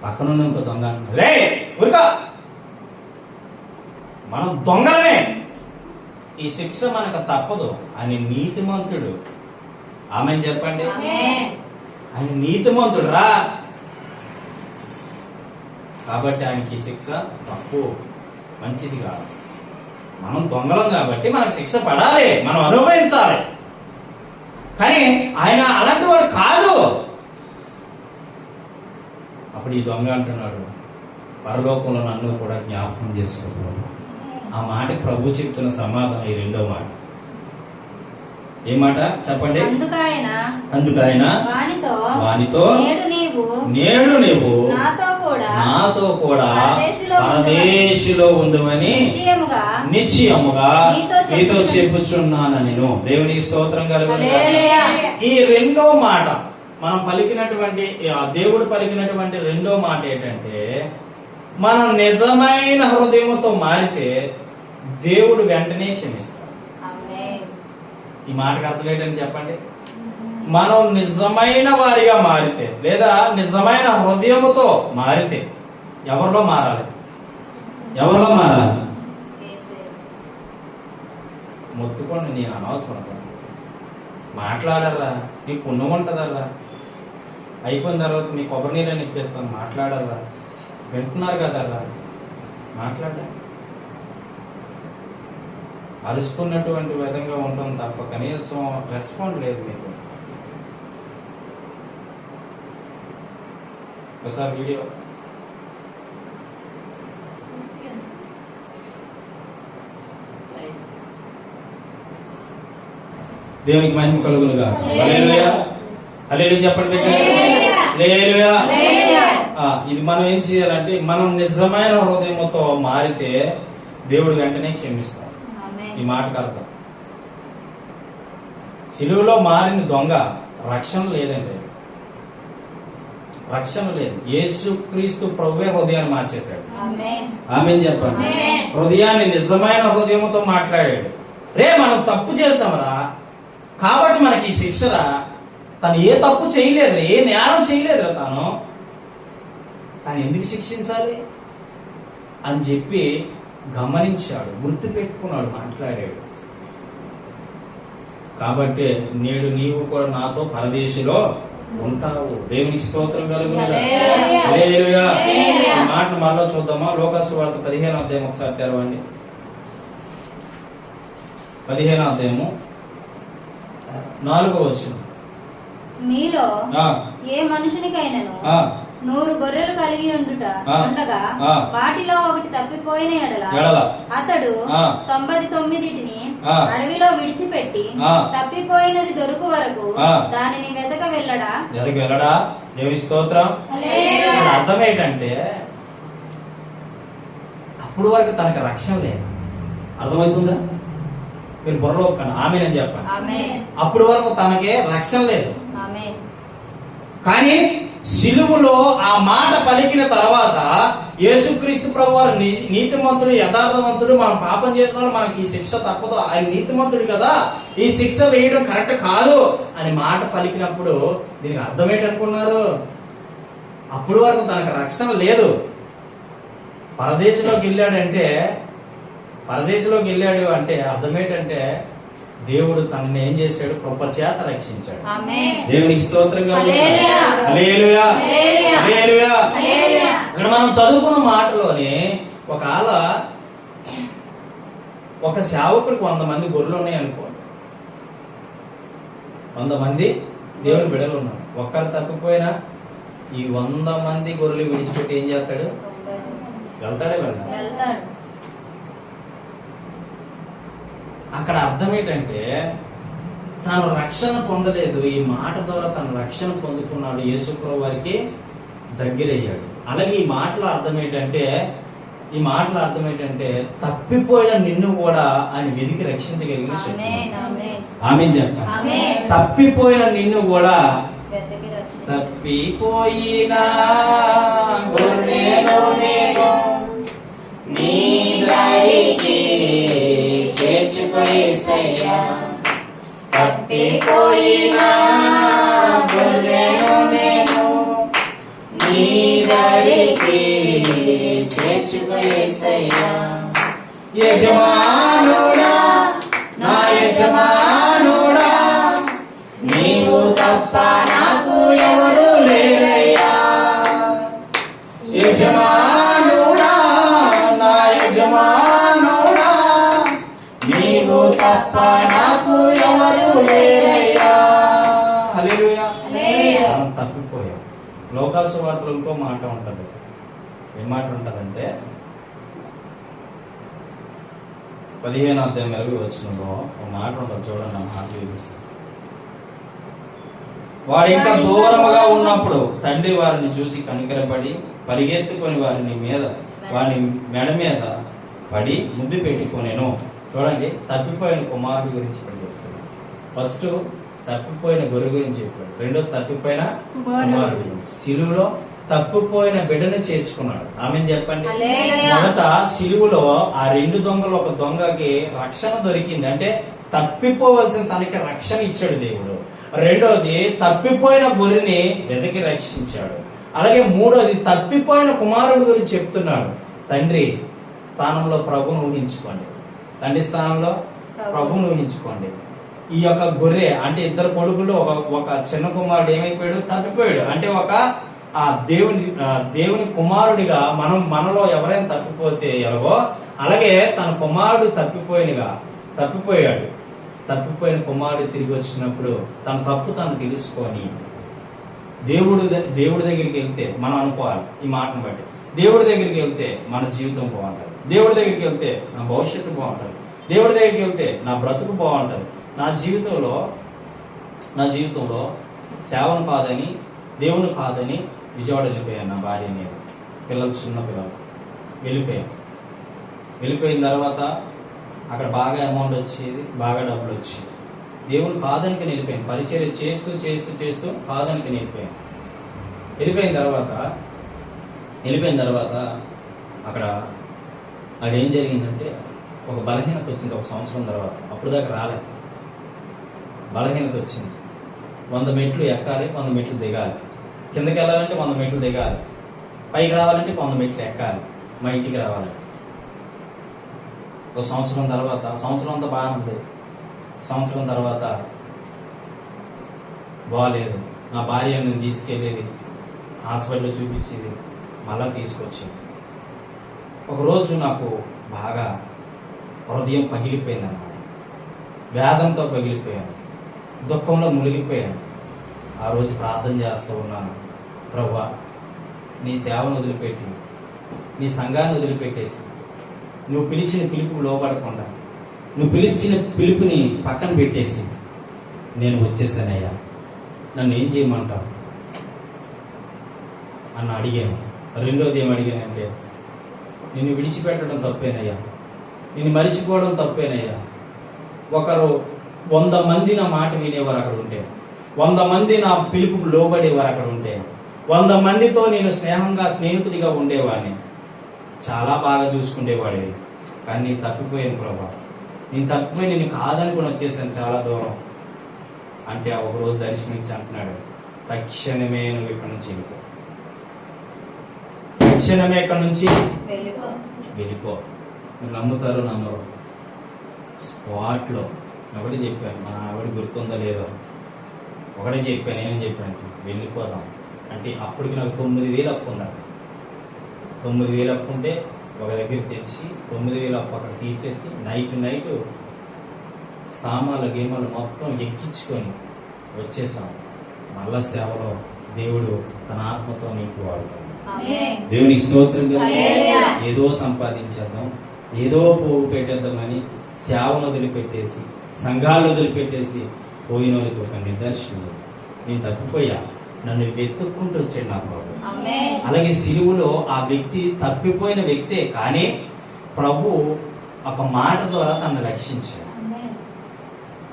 పక్కన ఇంకో దొంగ అంటున్నాడు, రే ఊరుకో, మనం దొంగలమే, ఈ శిక్ష మనకు తప్పదు అని నీతిమంతుడు. ఆమె చెప్పండి, ఆయన నీతిమంతుడు రా, కాబట్టి ఆయనకి ఈ శిక్ష తప్పు, మంచిది కాదు. మనం దొంగలం కాబట్టి మనకు శిక్ష పడాలి, మనం అనుభవించాలి. కానీ ఆయన అలాంటి వాడు కాదు. అప్పుడు ఈ దొంగ అంటున్నాడు, పరలోకంలో నన్ను కూడా జ్ఞాపకం చేసుకోవాలి. ఆ మాటకి ప్రభు చెప్తున్న సమాధానం ఈ రెండో మాట. ఏ మాట చెప్పండి? అందుకైన వానితో నేడు నీవు నాతో కూడా పరదేశిలో ఉందని నిశ్చయముగా నీతో చెప్పుచున్నాను నేను. దేవునికి స్తోత్రం కలుగును. ఈ రెండో మాట మనం పలికినటువంటి, దేవుడు పలికినటువంటి రెండో మాట ఏంటంటే, మనం నిజమైన హృదయంతో మారితే దేవుడు వెంటనే క్షమిస్తాడు. ఈ మాటకు అర్థం ఏంటని చెప్పండి? మనం నిజమైన వారిగా మారితే, లేదా నిజమైన హృదయముతో మారితే, ఎవరిలో మారాలి? ఎవరిలో మారాలి? మొత్తుకోండి, నేను అనవసరం మాట్లాడరా, నీ పుణ్యం ఉంటుందరా, అయిపోయిన తర్వాత మీ కొబ్బరి నీళ్ళని ఇప్పిస్తాను, మాట్లాడరా, వింటున్నారు కదరా, మాట్లాడ. అరుచుకున్నటువంటి విధంగా ఉంటుంది తప్ప కనీసం రెస్పాండ్ లేదు మీకు. ఒకసారి వీడియో దేవునికి మహిమ కలుగునుగా. హల్లెలూయా, హల్లెలూయా చెప్పండి. హల్లెలూయా. ఇది మనం ఏం చేయాలంటే, మనం నిజమైన హృదయంతో మారితే దేవుడు వెంటనే క్షమిస్తాడు. ఈ మాటకు అర్థం, సిలువలో మారిన దొంగ రక్షణ లేదండి, రక్షణ లేదు. యేసు క్రీస్తు ప్రభువే హృదయాన్ని మార్చేశాడు. ఆమేన్ చెప్పండి. హృదయాన్ని నిజమైన హృదయంతో మాట్లాడాడు. రే మనం తప్పు చేసామరా, కాబట్టి మనకి ఈ శిక్షరా, తను ఏ తప్పు చేయలేదు, ఏ న్యాయం చేయలేదురా తాను, కానీ ఎందుకు శిక్షించాలి అని చెప్పి గమనించాడు, గుర్తు పెట్టుకున్నాడు, మాట్లాడాడు. కాబట్టి నేడు నీవు కూడా నాతో పరదేశిలో ఉంటావు. దేవునికి స్తోత్రం కలుగును. హల్లెలూయా. ఈ మాటను మరలో చూద్దామా? లోకాసు వార్త 15వ అధ్యాయం ఒకసారి తెరవండి. 15వ అధ్యాయము 4వ వచనం. మీలో ఏ మనుషునికైనను 100 గొర్రెలు కలిగి ఉండగా వాటిలో ఒకటి తప్పిపోయిన ఎడల అతడు 99టిని అడవిలో విడిచిపెట్టి తప్పిపోయినది దొరుకు వరకు దానిని వెతక వెళ్ళడా? దేవుని స్తోత్రం. అర్థం ఏంటంటే, అప్పుడు వరకు తనకు రక్షణ లేదు. అర్థమవుతుందా? మీరు బుర్రలో ఆమేనని చెప్పండి. అప్పుడు వరకు తనకే రక్షణ లేదు. కానీ సిలువలో ఆ మాట పలికిన తర్వాత యేసుక్రీస్తు ప్రభువారు నీతిమంతుడు, యథార్థవంతుడు, మనం పాపం చేసిన మనకి ఈ శిక్ష తప్పదు, ఆయన నీతిమంతుడు కదా, ఈ శిక్ష వేయడం కరెక్ట్ కాదు అని మాట పలికినప్పుడు దీనికి అర్థం ఏంటనుకున్నారు? అప్పుడు వరకు తనకు రక్షణ లేదు. పరదేశంలోకి వెళ్ళాడు అంటే అర్థం ఏంటంటే, దేవుడు తనని ఏం చేశాడు? కృప చేత రక్షించాడు. దేవునికి స్తోత్రంగా. హల్లెలూయా, హల్లెలూయా. ఇక్కడ మనం చదువుకున్న మాటలోనే ఒక సేవకుడికి 100 మంది గొర్రెలు ఉన్నాయి అనుకోండి, 100 మంది దేవుని బిడ్డలు ఉన్నారు. ఒక్కరు తప్పిపోయినా ఈ 100 మంది గొర్రెలు విడిచిపెట్టి ఏం చేస్తాడు? వెళ్తాడే వెళ్తాడు. అక్కడ అర్థం ఏంటంటే, తాను రక్షణ పొందలేదు, ఈ మాట ద్వారా తను రక్షణ పొందుకున్నాడు, యేసుప్రభు వారికి దగ్గరయ్యాడు. అలాగే ఈ మాటల అర్థం ఏంటంటే తప్పిపోయిన నిన్ను కూడా ఆయన వెతికి రక్షించగలిగిన శక్తి. ఆమేన్ చెప్పండి. తప్పిపోయిన నిన్ను కూడా తప్పిపోయిన గొర్రెను నేను నీ దారికి చేర్చుకో యేసయ్యా. తప్పిపోయిన గొర్రెను నేను నీ దారికి చేర్చుకో యేసయ్యా. యజమానుడా, నా యజమానుడా, నీవు తప్ప నాకు ఎవరు లేరయ్యా. యజమానుడా, నా యజమానుడా, నీవు తప్ప నాకు ఎవరు లేరయ్యా. హల్లెలూయా. మనం తప్పిపోయాం. లోకాసు వార్తలు ఇంకో మాట ఉంటది. ఏం మాట ఉంటదంటే 15వ అధ్యాయం 20వ వచనంలో ఒక మాట ఉంటుంది, చూడండి. ఆ మాట చూపిస్తుంది. వాడు ఇంకా దూరముగా ఉన్నప్పుడు తండ్రి వారిని చూసి కనికరపడి పరిగెత్తుకొని వారిని మెడ మీద పడి ముద్దు పెట్టుకొనేను. చూడండి, తప్పిపోయిన కుమారుడి గురించి ఇక్కడ చెప్తున్నాడు. ఫస్ట్ తప్పిపోయిన గొర్రె గురించి చెప్పాడు, రెండో తప్పిపోయిన కుమారుడి గురించి. సిలువలో తప్పిపోయిన బిడ్డను చేర్చుకున్నాడు. ఆమె చెప్పండి. మొదట సిలువలో ఆ 2 దొంగలు, ఒక దొంగకి రక్షణ దొరికింది, అంటే తప్పిపోవలసిన తనకి రక్షణ ఇచ్చాడు దేవుడు. రెండోది తప్పిపోయిన గొర్రెని వెతికి రక్షించాడు. అలాగే మూడోది తప్పిపోయిన కుమారుడు గురించి చెప్తున్నాడు. తండ్రి స్థానంలో ప్రభువును ఊహించుకోండి. తండ్రి స్థానంలో ప్రభువును ఊహించుకోండి. ఈ యొక్క గొర్రె అంటే 2 కొడుకులు, ఒక చిన్న కుమారుడు ఏమైపోయాడు? తప్పిపోయాడు. అంటే ఒక ఆ దేవుని కుమారుడిగా మనలో ఎవరైనా తప్పిపోతే ఎలాగో, అలాగే తన కుమారుడు తప్పిపోయాడు. తప్పిపోయిన కుమారుడు తిరిగి వచ్చినప్పుడు తన తప్పు తను తెలుసుకొని దేవుడి దగ్గరికి వెళ్తే మనం అనుకోవాలి ఈ మాటను బట్టి, దేవుడి దగ్గరికి వెళ్తే మన జీవితం బాగుంటుంది, దేవుడి దగ్గరికి వెళ్తే నా భవిష్యత్తు బాగుంటుంది, దేవుడి దగ్గరికి వెళ్తే నా బ్రతుకు బాగుంటుంది. నా జీవితంలో సేవను కాదని, దేవుని కాదని విజయవాడ వెళ్ళిపోయాను. నా భార్య, నేను, చిన్న పిల్లలు వెళ్ళిపోయిన తర్వాత అక్కడ బాగా అమౌంట్ వచ్చేది, బాగా డబ్బులు వచ్చేది. దేవుడు కాదనికి వెళ్ళిపోయాను. పరిచర్య చేస్తూ కాదనికి వెళ్ళిపోయిన తర్వాత అక్కడ ఏం జరిగిందంటే ఒక బలహీనత వచ్చింది. 1 సంవత్సరం తర్వాత, అప్పుడు దాకా రాలేదు, బలహీనత వచ్చింది. 100 మెట్లు ఎక్కాలి, 100 మెట్లు దిగాలి. కిందకి వెళ్ళాలంటే 100 మెట్లు దిగాలి, పైకి రావాలంటే 100 మెట్లు ఎక్కాలి, మా ఇంటికి రావాలి. 1 సంవత్సరం తర్వాత, సంవత్సరం అంతా బాగా ఉంది. సంవత్సరం తర్వాత బాగాలేదు. నా భార్య నేను తీసుకెళ్ళేది, హాస్పిటల్లో చూపించేది, మళ్ళా తీసుకొచ్చేది. ఒకరోజు నాకు బాగా హృదయం పగిలిపోయింది అన్నమాట. వేదంతో పగిలిపోయాను, దుఃఖంలో మునిగిపోయాను. ఆ రోజు ప్రార్థన చేస్తూ ఉన్నాను, ప్రభువా నీ సేవను వదిలిపెట్టి, నీ సంఘాన్ని వదిలిపెట్టేసి, నువ్వు పిలిచిన పిలుపుకు లోపడకుండా, నువ్వు పిలిచిన పిలుపుని పక్కన పెట్టేసి నేను వచ్చేసానయ్యా, నన్ను ఏం చేయమంటావు అని అడిగాను. రెండోది ఏం అడిగానంటే, నిన్ను విడిచిపెట్టడం తప్పేనయ్యా, నిన్ను మరిచిపోవడం తప్పేనయ్యా. ఒకరు 100 మంది నా మాట వినేవారు అక్కడ ఉంటే, 100 మంది నా పిలుపుకు లోబడేవారు అక్కడ ఉంటే, 100 మందితో నేను స్నేహితుడిగా ఉండేవాడిని, చాలా బాగా చూసుకునేవాడివి. కానీ నేను తప్పిపోయాను ప్రభా, నేను తప్పిపోయి నేను కాదనుకుని వచ్చేసాను చాలా దూరం అంటే, ఆ ఒకరోజు దర్శనించి అంటున్నాడు, తక్షణమే నువ్వు ఇక్కడి నుంచి వెళ్ళిపో, తక్షణమే ఇక్కడి నుంచి వెళ్ళిపో. నువ్వు నమ్ముతారో నమ్మరు, స్పాట్లో ఒకటి చెప్పాను, మా ఆవిడ గుర్తుందో లేదో, ఒకటే చెప్పాను. ఏమని చెప్పాను? వెళ్ళిపోదాం అంటే అప్పటికి నాకు 9,000 అప్పు ఉండాలి. 9,000 అప్పు ఉంటే ఒక దగ్గర తెచ్చి 9,000 అప్పు అక్కడ తీర్చేసి నైట్ సామాన్లు గేమాలు మొత్తం ఎక్కించుకొని వచ్చేసాం. మళ్ళా సేవలో దేవుడు తన ఆత్మతో నీకు వాడుతాడు. దేవునికి స్తోత్రం. ఏదో సంపాదించేద్దాం, ఏదో పోగు పెట్టేద్దామని సేవను వదిలిపెట్టేసి, సంఘాలు వదిలిపెట్టేసి పోయిన వాళ్ళకి ఒక నిదర్శనం. నేను తప్పిపోయా, నన్ను వెతుక్కుంటూ వచ్చాడు నా ప్రభు. అలాగే సిలువలో ఆ వ్యక్తి తప్పిపోయిన వ్యక్తే, కానీ ప్రభు ఒక మాట ద్వారా తనను రక్షించాడు.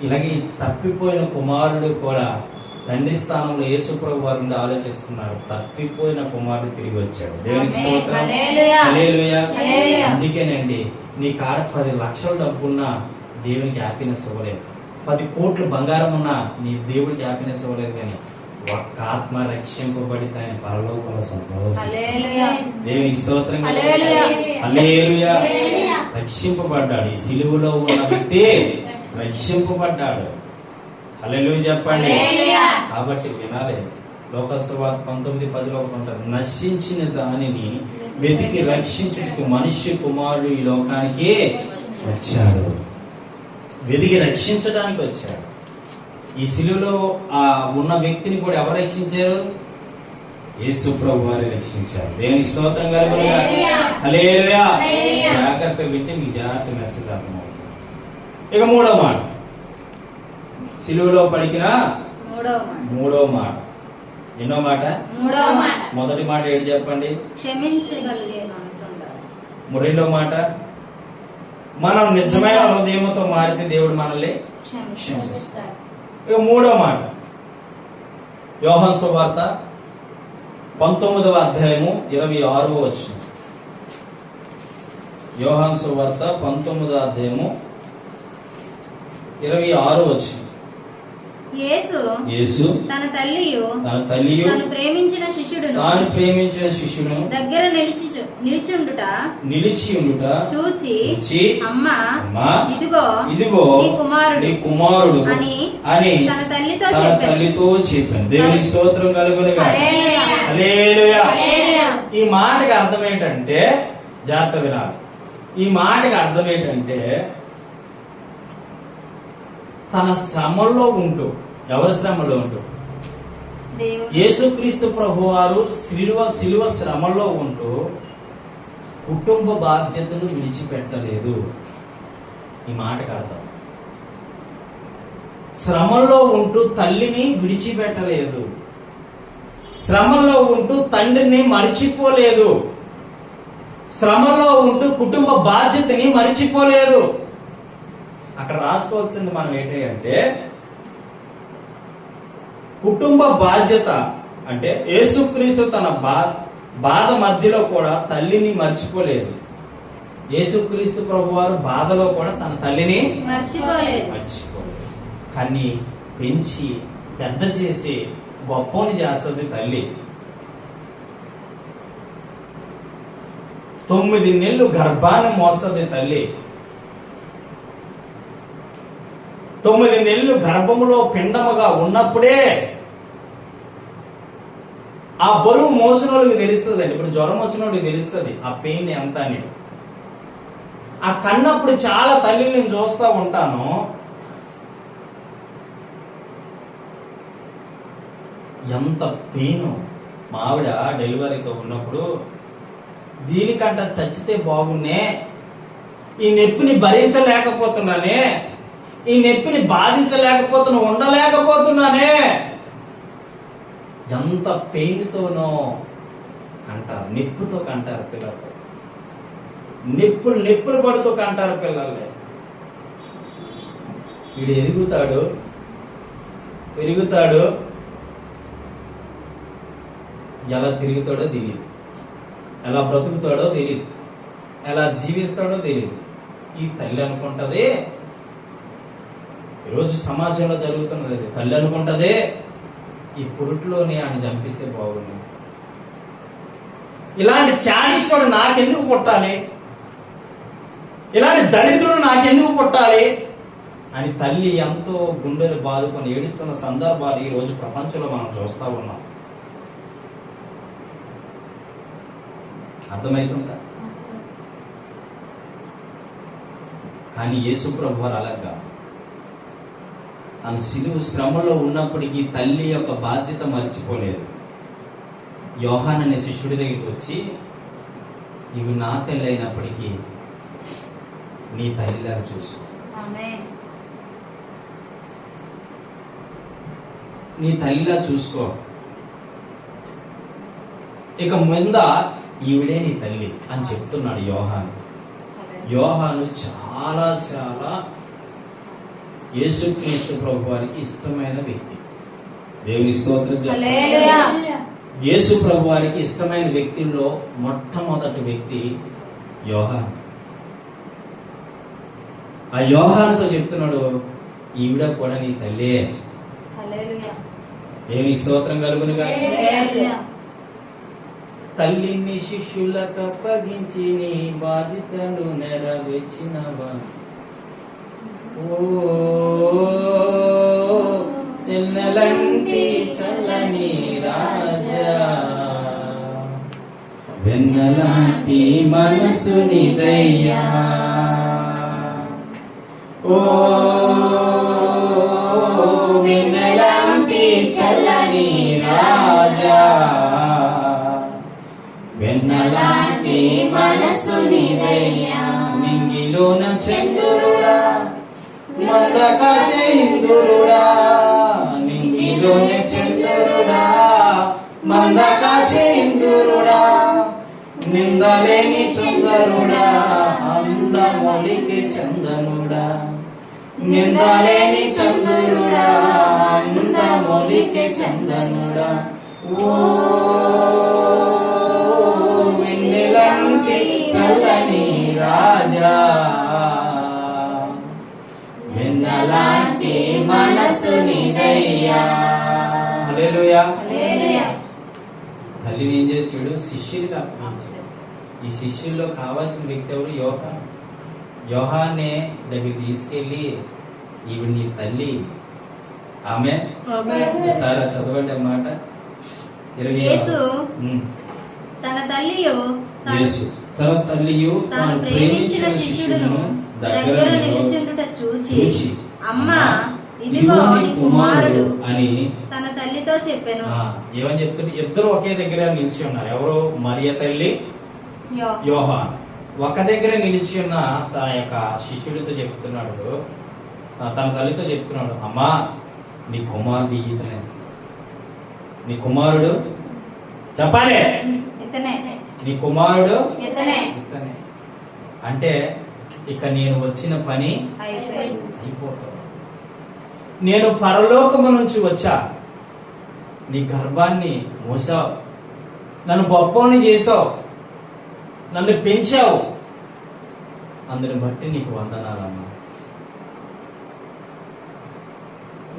ఇలాగే ఈ తప్పిపోయిన కుమారుడు కూడా తండ్రి స్థానంలో యేసు ప్రభు వారి నుండి ఆలోచిస్తున్నారు. తప్పిపోయిన కుమారుడు తిరిగి వచ్చాడు. దేవునికి స్తోత్రం. హల్లెలూయా. అందుకేనండి, నీ కాడ 10 లక్షల డబ్బున్నా దేవునికి హ్యాపీనెస్ ఇవ్వలేదు, 10 కోట్లు బంగారం ఉన్నా నీ దేవుడికి హ్యాపీనెస్ ఇవ్వలేదు, కానీ ఒక్క ఆత్మ రక్షింపబడితే ఆయన పరలోకంలో సంతోషిస్తాడు. దేవునికి స్తోత్రం. హల్లెలూయా. రక్షింపబడ్డాడు. ఈ సిలువలో ఉన్న వ్యక్తి రక్షింపబడ్డాడు. హల్లెలూయా చెప్పండి. కాబట్టి వినాలి. లోకాసు వార్త 19:10 ఉంటుంది, నశించిన దానిని వెతికి రక్షించుటకు మనుష్య కుమారుడు ఈ లోకానికి వచ్చాడు. వెతికి రక్షించడానికి వచ్చాడు. ఈ సిలువలో ఆ ఉన్న వ్యక్తిని కూడా ఎవరు రక్షించారు? యేసు ప్రభు వారు రక్షించారు. దేవుని స్తోత్రం కలుగునుగా. హల్లెలూయా. జాగ్రత్త వింటే మీకు జాగ్రత్త మెసేజ్ అర్థమవుతుంది. ఇక మూడో మాట, సిలువలో పలికిన మూడో మాట. ఎన్నో మాట? మొదటి మాట ఏంటి చెప్పండి? క్షమించగలిగే మనసు. రెండో మాట, మనం నిజమైన హృదయంతో మారితే దేవుడు మనల్ని క్షమిస్తాడు. ఇక మూడో మాట, యోహాను సువార్త 19వ అధ్యాయము 26వ వచనం. యోహాను సువార్త 19వ అధ్యాయము 26వ వచనం. యేసు తన తల్లియు తాను ప్రేమించిన శిష్యుడును దగ్గర నిలిచి ఉండుట చూచి అమ్మా ఇదిగో నీ కుమారుడు అని తన తల్లితో చెప్పాను. దేవుని స్తోత్రం కలుగునుగా. హల్లెలూయా. ఈ మాటకి అర్థం ఏంటంటే, జాగ్రత్త వినాలి. ఈ మాటకి అర్థం ఏంటంటే, తన శ్రమల్లో ఉంటూ, ఎవరి శ్రమలో ఉంటూ? యేసుక్రీస్తు ప్రభువారు శిలువ శ్రమల్లో ఉంటూ కుటుంబ బాధ్యతను విడిచిపెట్టలేదు. ఈ మాటకు అర్థం, శ్రమల్లో ఉంటూ తల్లిని విడిచిపెట్టలేదు, శ్రమల్లో ఉంటూ తండ్రిని మర్చిపోలేదు, శ్రమల్లో ఉంటూ కుటుంబ బాధ్యతని మర్చిపోలేదు. అక్కడ రాసుకోవాల్సింది మనం ఏంటి అంటే, కుటుంబ బాధ్యత అంటే యేసుక్రీస్తు తన బాధ మధ్యలో కూడా తల్లిని మర్చిపోలేదు. యేసుక్రీస్తు ప్రభువారు బాధలో కూడా తన తల్లిని మర్చిపోలేదు. కానీ పెంచి పెద్ద చేసి గొప్పని చేస్తుంది తల్లి. 9 నెలలు గర్భాన్ని మోస్తుంది తల్లి. 9 నెలలు గర్భములో పిండముగా ఉన్నప్పుడే ఆ బరువు మోసిన వాళ్ళకి తెలుస్తుంది అండి. ఇప్పుడు జ్వరం వచ్చిన వాళ్ళకి తెలుస్తుంది ఆ పెయిన్ ఎంత అని. ఆ కన్నప్పుడు చాలా తల్లిని నేను చూస్తూ ఉంటాను, ఎంత పెయిన్. మా ఆవిడ డెలివరీతో ఉన్నప్పుడు, దీనికంట చచ్చితే బాగున్నే, ఈ నొప్పిని భరించలేకపోతున్నానే, ఈ నొప్పిని బాధించలేకపోతున్నా, ఉండలేకపోతున్నానే, ఎంత పెయిన్తోనో కంటారు, నొప్పితో కంటారు పిల్లలు, నొప్పులు పడుతూ కంటారు పిల్లల్ని. వీడు పెరుగుతాడు, ఎలా తిరుగుతాడో తెలియదు, ఎలా బ్రతుకుతాడో తెలియదు, ఎలా జీవిస్తాడో తెలియదు. ఈ తల్లి అనుకుంటది, ఈరోజు సమాజంలో జరుగుతున్నది, తల్లి అనుకుంటదే ఈ పురుట్లోనే ఆయన చంపిస్తే బాగుంది, ఇలాంటి చాడిస్తాడు నాకెందుకు పుట్టాలి, ఇలాంటి దరిద్రుడు నాకెందుకు పుట్టాలి అని తల్లి ఎంతో గుండెలు బాదుకొని ఏడుస్తున్న సందర్భాలు ఈ రోజు ప్రపంచంలో మనం చూస్తా ఉన్నాం. అర్థమవుతుందా? కానీ యేసు ప్రభువారు అలాగా తన సిలువ శ్రమలో ఉన్నప్పటికీ తల్లి యొక్క బాధ్యత మర్చిపోలేదు. యోహాను అనే శిష్యుడి దగ్గరికి వచ్చి, ఇవి నా తల్లి అయినప్పటికీ నీ తల్లిలాగా చూసు. నీ తల్లిలా చూసుకో, ఇక ముంద ఈవిడే నీ తల్లి అని చెప్తున్నాడు యోహాను. యోహాను చాలా చాలా యేసుక్రీస్తు ప్రభు వారికి ఇష్టమైన వ్యక్తి. దేవుని స్తోత్రం చెప్పండి. యేసు ప్రభు వారికి ఇష్టమైన వ్యక్తుల్లో మొట్టమొదటి వ్యక్తి యోహాను. ఆ యోహానుతో చెప్తున్నాడు, ఈవిడ కూడా నీ తల్లే. దేవుని స్తోత్రం కలుగునుగా. తల్లిని శిష్యులకు అప్పగించి నీ బాధ్యతలు నెరవేర్చినవా, ఓ చెన్నెలంటి చల్లని రాజా, వెన్నలాంటి మనసునిదయ్యా, ఓ వెన్నలాంటి చల్లని రాజా, వెన్నలాంటి మనసునిదయ్యా, నింగిలోన చంద్రుడా మందకాశే ఇంద్రుడా, నింగిలోన చంద్రుడా మందకాశే ఇంద్రుడా, నిందలేని సుందరుడా అందమొలికి చందనుడా, నిందలేని చంద్రుడా అందమొలికి చందనుడా, ఓ వెన్నెలంటి చల్లని రాజా, వెన్నలాంటి మనసునిదయ్యా. హల్లెలూయా. తల్లిని ఏం చేసాడు? శిష్యుడికి అప్పగించాడు. ఈ శిష్యుల్లో కావాల్సిన వ్యక్తి ఎవరు? యోహాను. యోహాన్నే దగ్గర తీసుకెళ్ళి ఈవిడ నీ తల్లి, ఆమె సార్ చదవండి అన్నమాట. యేసు తన తల్లియు తన తల్లియు తాను ప్రేమించిన శిష్యుడును దగ్గర నిలుచుండుట చూచి అమ్మా ఇదిగో నీ కుమారుడు అని తన తల్లితో చెప్పాను. ఏమని చెప్తుంది? ఇద్దరు ఒకే దగ్గర నిలిచి ఉన్నారు. ఎవరు? మరియ తల్లి, యోహాన్. ఒక దగ్గర నిలిచి ఉన్న తన యొక్క శిష్యుడితో చెప్తున్నాడు, తన తల్లితో చెప్తున్నాడు, అమ్మా నీ కుమారుడు ఇతనే, నీ కుమారుడు చెప్పాలి, నీ కుమారుడు ఇతనే. అంటే ఇక నేను వచ్చిన పని అయిపోతుంది. నేను పరలోకము నుంచి వచ్చా, నీ గర్భాన్ని మోసావు, నన్ను గొప్పని చేసావు, నన్ను పెంచావు, అందుని బట్టి నీకు వందనాలమ్మా.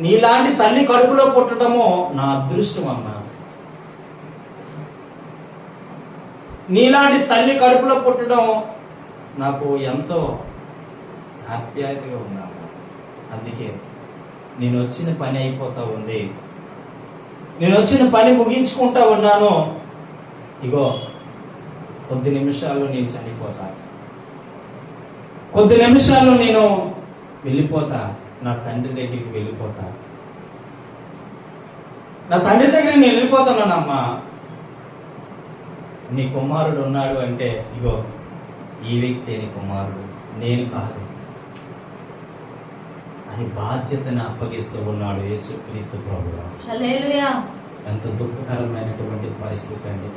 నీలాంటి తల్లి కడుపులో పుట్టడము నా అదృష్టం అమ్మా. నీలాంటి తల్లి కడుపులో పుట్టడం నాకు ఎంతో హ్యాపీగా ఉన్నాను. అందుకే నేను వచ్చిన పని అయిపోతా ఉంది, నేను వచ్చిన పని ముగించుకుంటా ఉన్నాను. ఇగో కొద్ది నిమిషాల్లో నేను చనిపోతా, కొద్ది నిమిషాల్లో నేను వెళ్ళిపోతా, నా తండ్రి దగ్గరికి వెళ్ళిపోతా, నా తండ్రి దగ్గరికి నేను వెళ్ళిపోతానమ్మా. నీ కుమారుడు ఉన్నాడు అంటే ఇగో ఈ వ్యక్తి నీ కుమారుడు, నేను కాదు అని బాధ్యతను అప్పగిస్తూ ఉన్నాడు యేసుక్రీస్తు ప్రభువు. హల్లెలూయా. ఎంత దుఃఖకరమైనటువంటి పరిస్థితి అండి,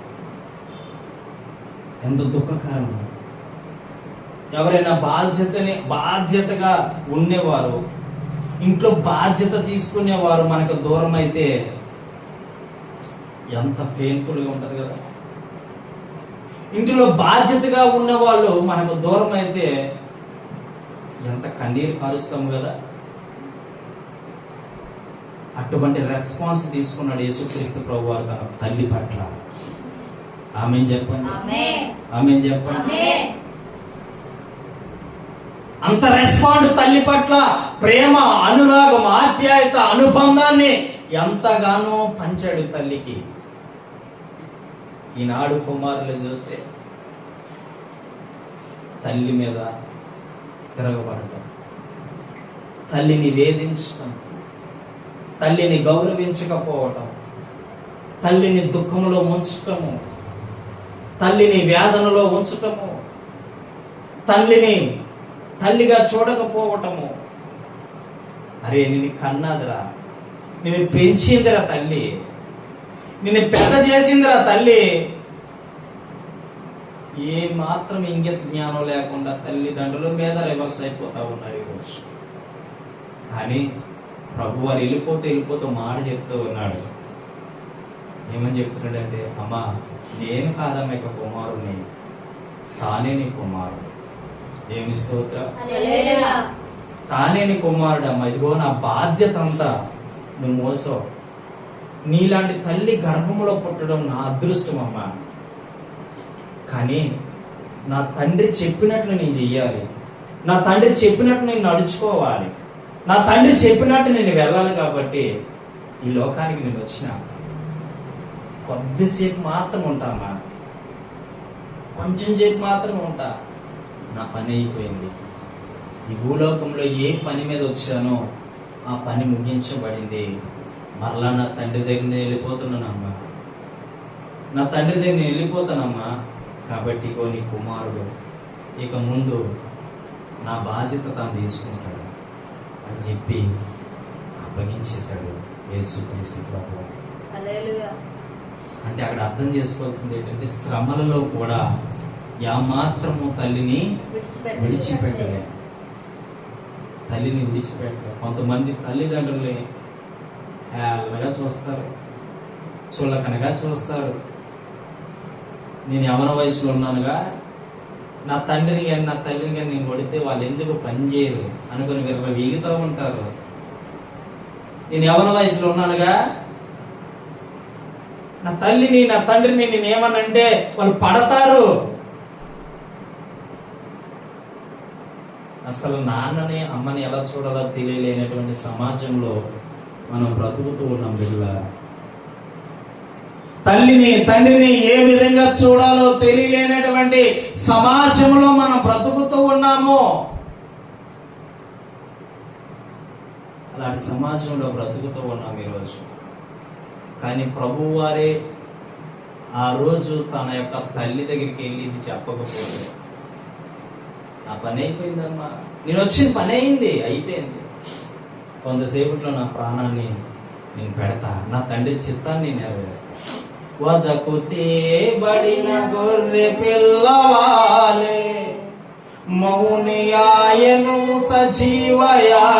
ఎంత దుఃఖకరం. ఎవరైనా బాధ్యతగా ఉండేవారు, ఇంట్లో బాధ్యత తీసుకునేవారు మనకు దూరం అయితే ఎంత పెయిన్ఫుల్ గా ఉంటది కదా. ఇంటిలో బాధ్యతగా ఉన్న వాళ్ళు మనకు దూరం అయితే ఎంత కన్నీరు కారుస్తాము కదా. అటువంటి రెస్పాన్స్ తీసుకున్నాడు యేసుక్రీస్తు ప్రభువారు తన తల్లి పట్ల. ఆమేన్ చెప్పండి, ఆమేన్ చెప్పండి. అంత రెస్పాండ్ తల్లి పట్ల ప్రేమ, అనురాగం, ఆప్యాయత, అనుబంధాన్ని ఎంతగానో పంచాడు తల్లికి. ఈనాడు కుమారులు చూస్తే తల్లి మీద తిరగబడటం, తల్లిని వేధించటం, తల్లిని గౌరవించకపోవటం, తల్లిని దుఃఖంలో ఉంచటము, తల్లిని వేదనలో ఉంచటము, తల్లిని తల్లిగా చూడకపోవటము. అరే నిన్ను కన్నాదిరా, నిన్ను పెంచిందిరా తల్లి, నిన్ను పెద్ద చేసిందిరా తల్లి. ఏ మాత్రం ఇంగిత జ్ఞానం లేకుండా తల్లిదండ్రుల మీద రివర్స్ అయిపోతా ఉన్నారు ఈరోజు. కానీ ప్రభు వారు వెళ్ళిపోతూ మాట చెప్తూ ఉన్నాడు. ఏమని చెప్తున్నాడంటే, అమ్మా నేను కాదమ్మ ఇక కుమారుని, తానే నీ కుమారుడు. ఏమి స్తోత్రం, తానే నీ కుమారుడు అమ్మ. ఇదిగో నా బాధ్యత అంతా నువ్వు మోసావు. నీలాంటి తల్లి గర్భంలో పుట్టడం నా అదృష్టం అమ్మా. కానీ నా తండ్రి చెప్పినట్లు నేను చెయ్యాలి, నా తండ్రి చెప్పినట్టు నేను నడుచుకోవాలి, నా తండ్రి చెప్పినట్టు నేను వెళ్ళాలి. కాబట్టి ఈ లోకానికి నేను వచ్చిన కొద్దిసేపు మాత్రం ఉంటామా, కొంచెం సేపు మాత్రం ఉంటా. నా పని అయిపోయింది. ఈ భూలోకంలో ఏ పని మీద వచ్చానో ఆ పని ముగించబడింది. మరలా నా తండ్రి దగ్గర నేను వెళ్ళిపోతున్నానమ్మా, నా తండ్రి దగ్గర నేను వెళ్ళిపోతానమ్మా. కాబట్టి ఇగో నీ కుమారుడు ఇక ముందు నా బాధ్యత తాను తీసుకుంటాడు అని చెప్పి అప్పగించేశాడు యేసుక్రీస్తు ప్రభువు. అంటే అక్కడ అర్థం చేసుకోవాల్సింది ఏంటంటే, శ్రమలలో కూడా మాత్రము తల్లిని విడిచిపెట్టలే, తల్లిని విడిచిపెట్టలే. కొంతమంది తల్లిదండ్రుల్ని హేళనగా చూస్తారు, చులకనగా చూస్తారు. నేను యవన వయసులో ఉన్నానుగా, నా తండ్రిని కానీ నా తల్లిని కానీ నేను కొడితే వాళ్ళు ఎందుకు పని చేయరు అనుకుని వీళ్ళు వీగుతూ ఉంటారు. నేను యవన వయసులో ఉన్నానుగా, నా తల్లిని నా తండ్రిని నేను ఏమనంటే వాళ్ళు పడతారు. అసలు నాన్నని అమ్మని ఎలా చూడాలో తెలియలేనటువంటి సమాజంలో మనం బ్రతుకుతూ ఉన్నాం బిడ్డ. తల్లిని తండ్రిని ఏ విధంగా చూడాలో తెలియలేనటువంటి సమాజంలో మనం బ్రతుకుతూ ఉన్నాము. అలాంటి సమాజంలో బ్రతుకుతూ ఉన్నాం ఈరోజు. కానీ ప్రభువు వారే ఆ రోజు తన యొక్క తల్లి దగ్గరికి వెళ్ళి ఇది చెప్పకపోతే, నా పని అయిపోయిందమ్మా, నేను వచ్చిన పని అయింది, అయిపోయింది, కొంతసేపట్లో నా ప్రాణాన్ని నేను పెడతా, నా తండ్రి చిత్తాన్ని నెరవేరుస్తా. వదకు తేబడిన గొర్రె పిల్లవాలే మౌనియాయను సజీవయాగమాయను.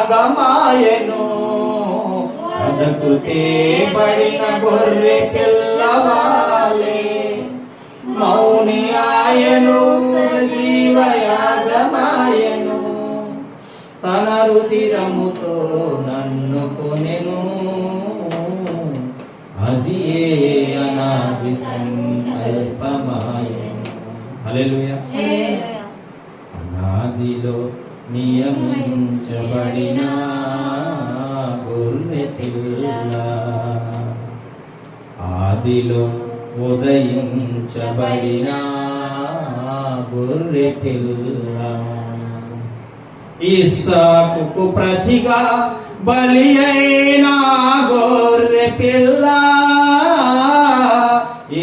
వదకు తేబడిన గొర్రె పిల్లవాలే మౌనియాయను సజీవయాగమాయను. తన రుధిరముతో నన్ను కొనెను, అది ఏ అనాది సంకల్పమాయను. హల్లెలూయా. అనాదిలో నియమించబడిన గొర్రె పిల్ల, ఆదిలో ఉదయించబడిన గొర్రె పిల్ల. ఇస్సాకుకు ప్రతిగా బలి అయిన గొర్రె పిల్ల,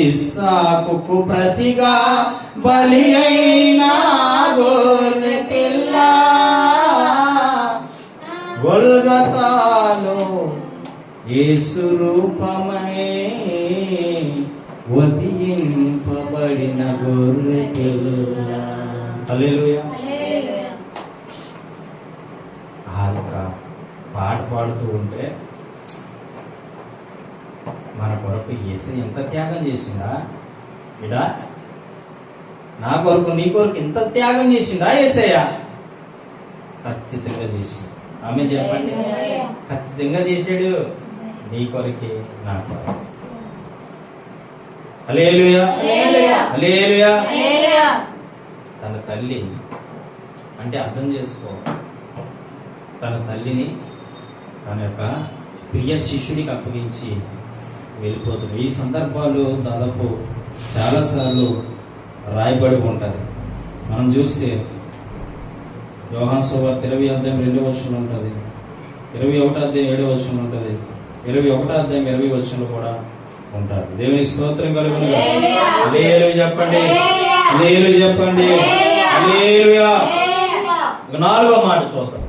ఇస్సాకుకు ప్రతిగా బలి అయిన గొర్రె పిల్ల. గొల్గతాలో యేసు రూపమై వధింపబడిన గొర్రె పిల్ల. హల్లెలూయా. పాట పాడుతూ ఉంటే మన కొరకు యేసయ్య ఎంత త్యాగం చేసిందా ఇడా, నా కొరకు నీ కొరకు ఎంత త్యాగం చేసిందా యేసయ్య? ఖచ్చితంగా చేసింది. ఆమె చెప్పండి, ఖచ్చితంగా చేశాడు నీ కొరకే నా కొరకు. హల్లెలూయా, హల్లెలూయా. తన తల్లి అంటే అర్థం చేసుకో, తన తల్లిని తన యొక్క ప్రియ శిష్యుడికి అప్పగించి వెళ్ళిపోతుంది. ఈ సందర్భాలు దాదాపు చాలాసార్లు రాయబడి ఉంటుంది. మనం చూస్తే యోహాను సువార్త 20:2 ఉంటుంది, 21:7 ఉంటుంది, 21:20 కూడా ఉంటుంది. దేవుని స్తోత్రం కలుగునుగా. హల్లెలూయా చెప్పండి, హల్లెలూయా చెప్పండి, హల్లెలూయా. 4వ మాట చూద్దాం.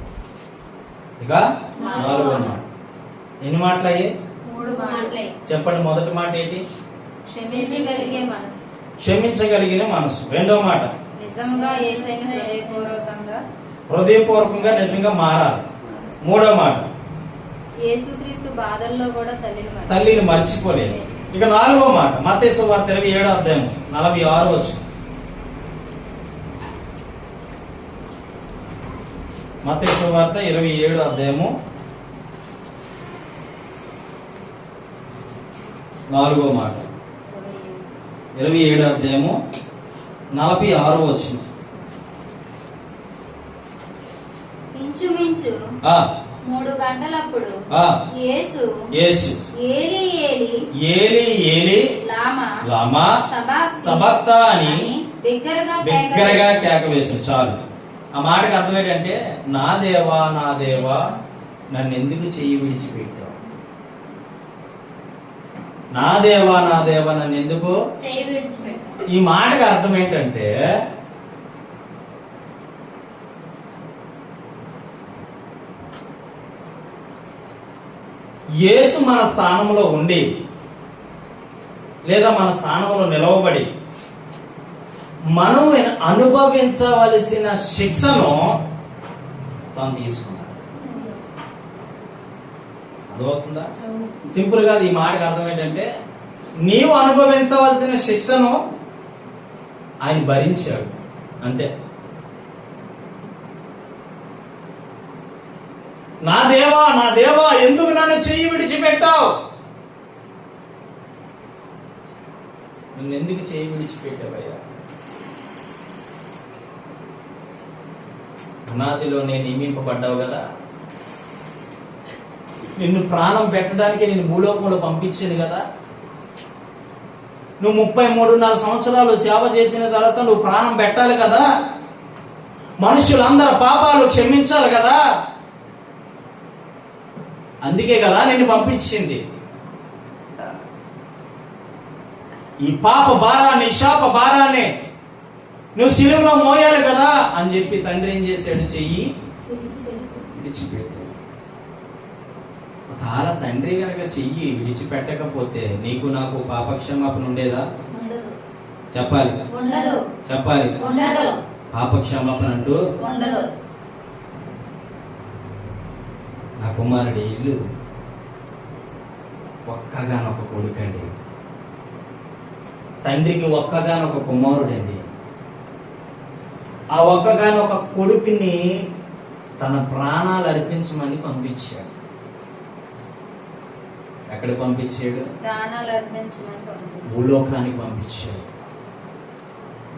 ఇక 4వ మాట, ఎన్ని మాటలు అయ్యాయి? 3 మాటలే. చెప్పండి. మొదటి మాట ఏంటి? క్షమించగలిగే మనసు. క్షమించగలిగిన మనసు. రెండో మాట నిజంగా యేసయ్యను హృదయపూర్వకంగా నిజంగా మారాలి. మూడో మాట యేసుక్రీస్తు బాధల్లో కూడా తల్లిని మర్చిపోలేదు. ఇక నాలుగో మాట మత్తయి సువార్త 27వ అధ్యాయం 46వ వచనం. మత్తయి సువార్త 27వ అధ్యాయము 4వ మాట. 27వ అధ్యాయము 46వ వచనం. ఇంచుమించు 3 గంటలప్పుడు యేసు ఏలీ ఏలీ ఏలీ లామా సబక్తాని బిగ్గరగా కేక వేసింది. చాలు. ఆ మాటకి అర్థం ఏంటంటే, నా దేవా నన్ను ఎందుకు చెయ్యి విడిచిపెట్టావు? నా దేవా నన్ను ఎందుకు చెయ్యి విడిచిపెట్టావు? ఈ మాటకి అర్థం ఏంటంటే, యేసు మన స్థానంలో ఉండి లేదా మన స్థానంలో నిలవబడి మనం అనుభవించవలసిన శిక్షను తాను తీసుకున్నాడు. అర్థమవుతుందా? సింపుల్ గా ఈ మాటకు అర్థం ఏంటంటే, నీవు అనుభవించవలసిన శిక్షను ఆయన భరించాడు. అంతే. నా దేవా ఎందుకు నన్ను చెయ్యి విడిచిపెట్టావు? నన్ను ఎందుకు చెయ్యి విడిచిపెట్టావయ్యా? అనాదిలోనే నియమింపబడ్డావు కదా. నిన్ను ప్రాణం పెట్టడానికి నేను భూలోకంలో పంపించాను కదా. నువ్వు 33.5 సంవత్సరాలు సేవ చేసిన తర్వాత నువ్వు ప్రాణం పెట్టాలి కదా. మనుషులందరి పాపాలు క్షమించాలి కదా. అందుకే కదా నిన్ను పంపించింది. ఈ పాప భారాన్ని, శాప భారాన్ని నువ్వు సిలువలో మోయాలి కదా అని చెప్పి తండ్రి ఏం చేశాడు? చెయ్యి విడిచిపెట్టాడు. ఒకవేళ తండ్రి కనుక చెయ్యి విడిచిపెట్టకపోతే నీకు నాకు పాపక్షమాపణ ఉండేదా? చెప్పాలి. పాపక్షమాపణ అంటూ ఉండదు. నా కుమారుడి ఇల్లు ఒక్కగానొక కొడుకండి. తండ్రికి ఒక్కగానొక కుమారుడండి. ఆ ఒక్కగానొక కొడుకుని తన ప్రాణాలు అర్పించమని పంపించాడు. ఎక్కడ పంపించాడు? భూలోకానికి పంపించాడు.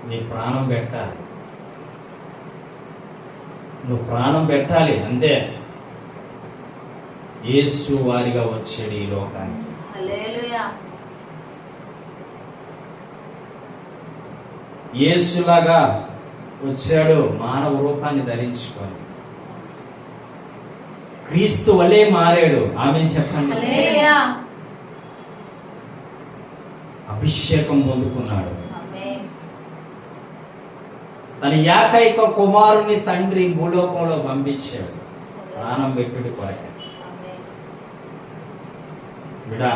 నీ ప్రాణం పెట్టాలి, నువ్వు ప్రాణం పెట్టాలి. అంతే. యేసు వారిగా వచ్చాడు ఈ లోకానికి. యేసులాగా వచ్చాడు, మానవ రూపాన్ని ధరించుకొని క్రీస్తు వలే మారాడు. ఆమె చెప్పండి. అభిషేకం పొందుకున్నాడు. తన ఏకైక కుమారుని తండ్రి భూలోకంలో పంపించాడు ప్రాణం పెట్టుడి కొరకు. బిడా,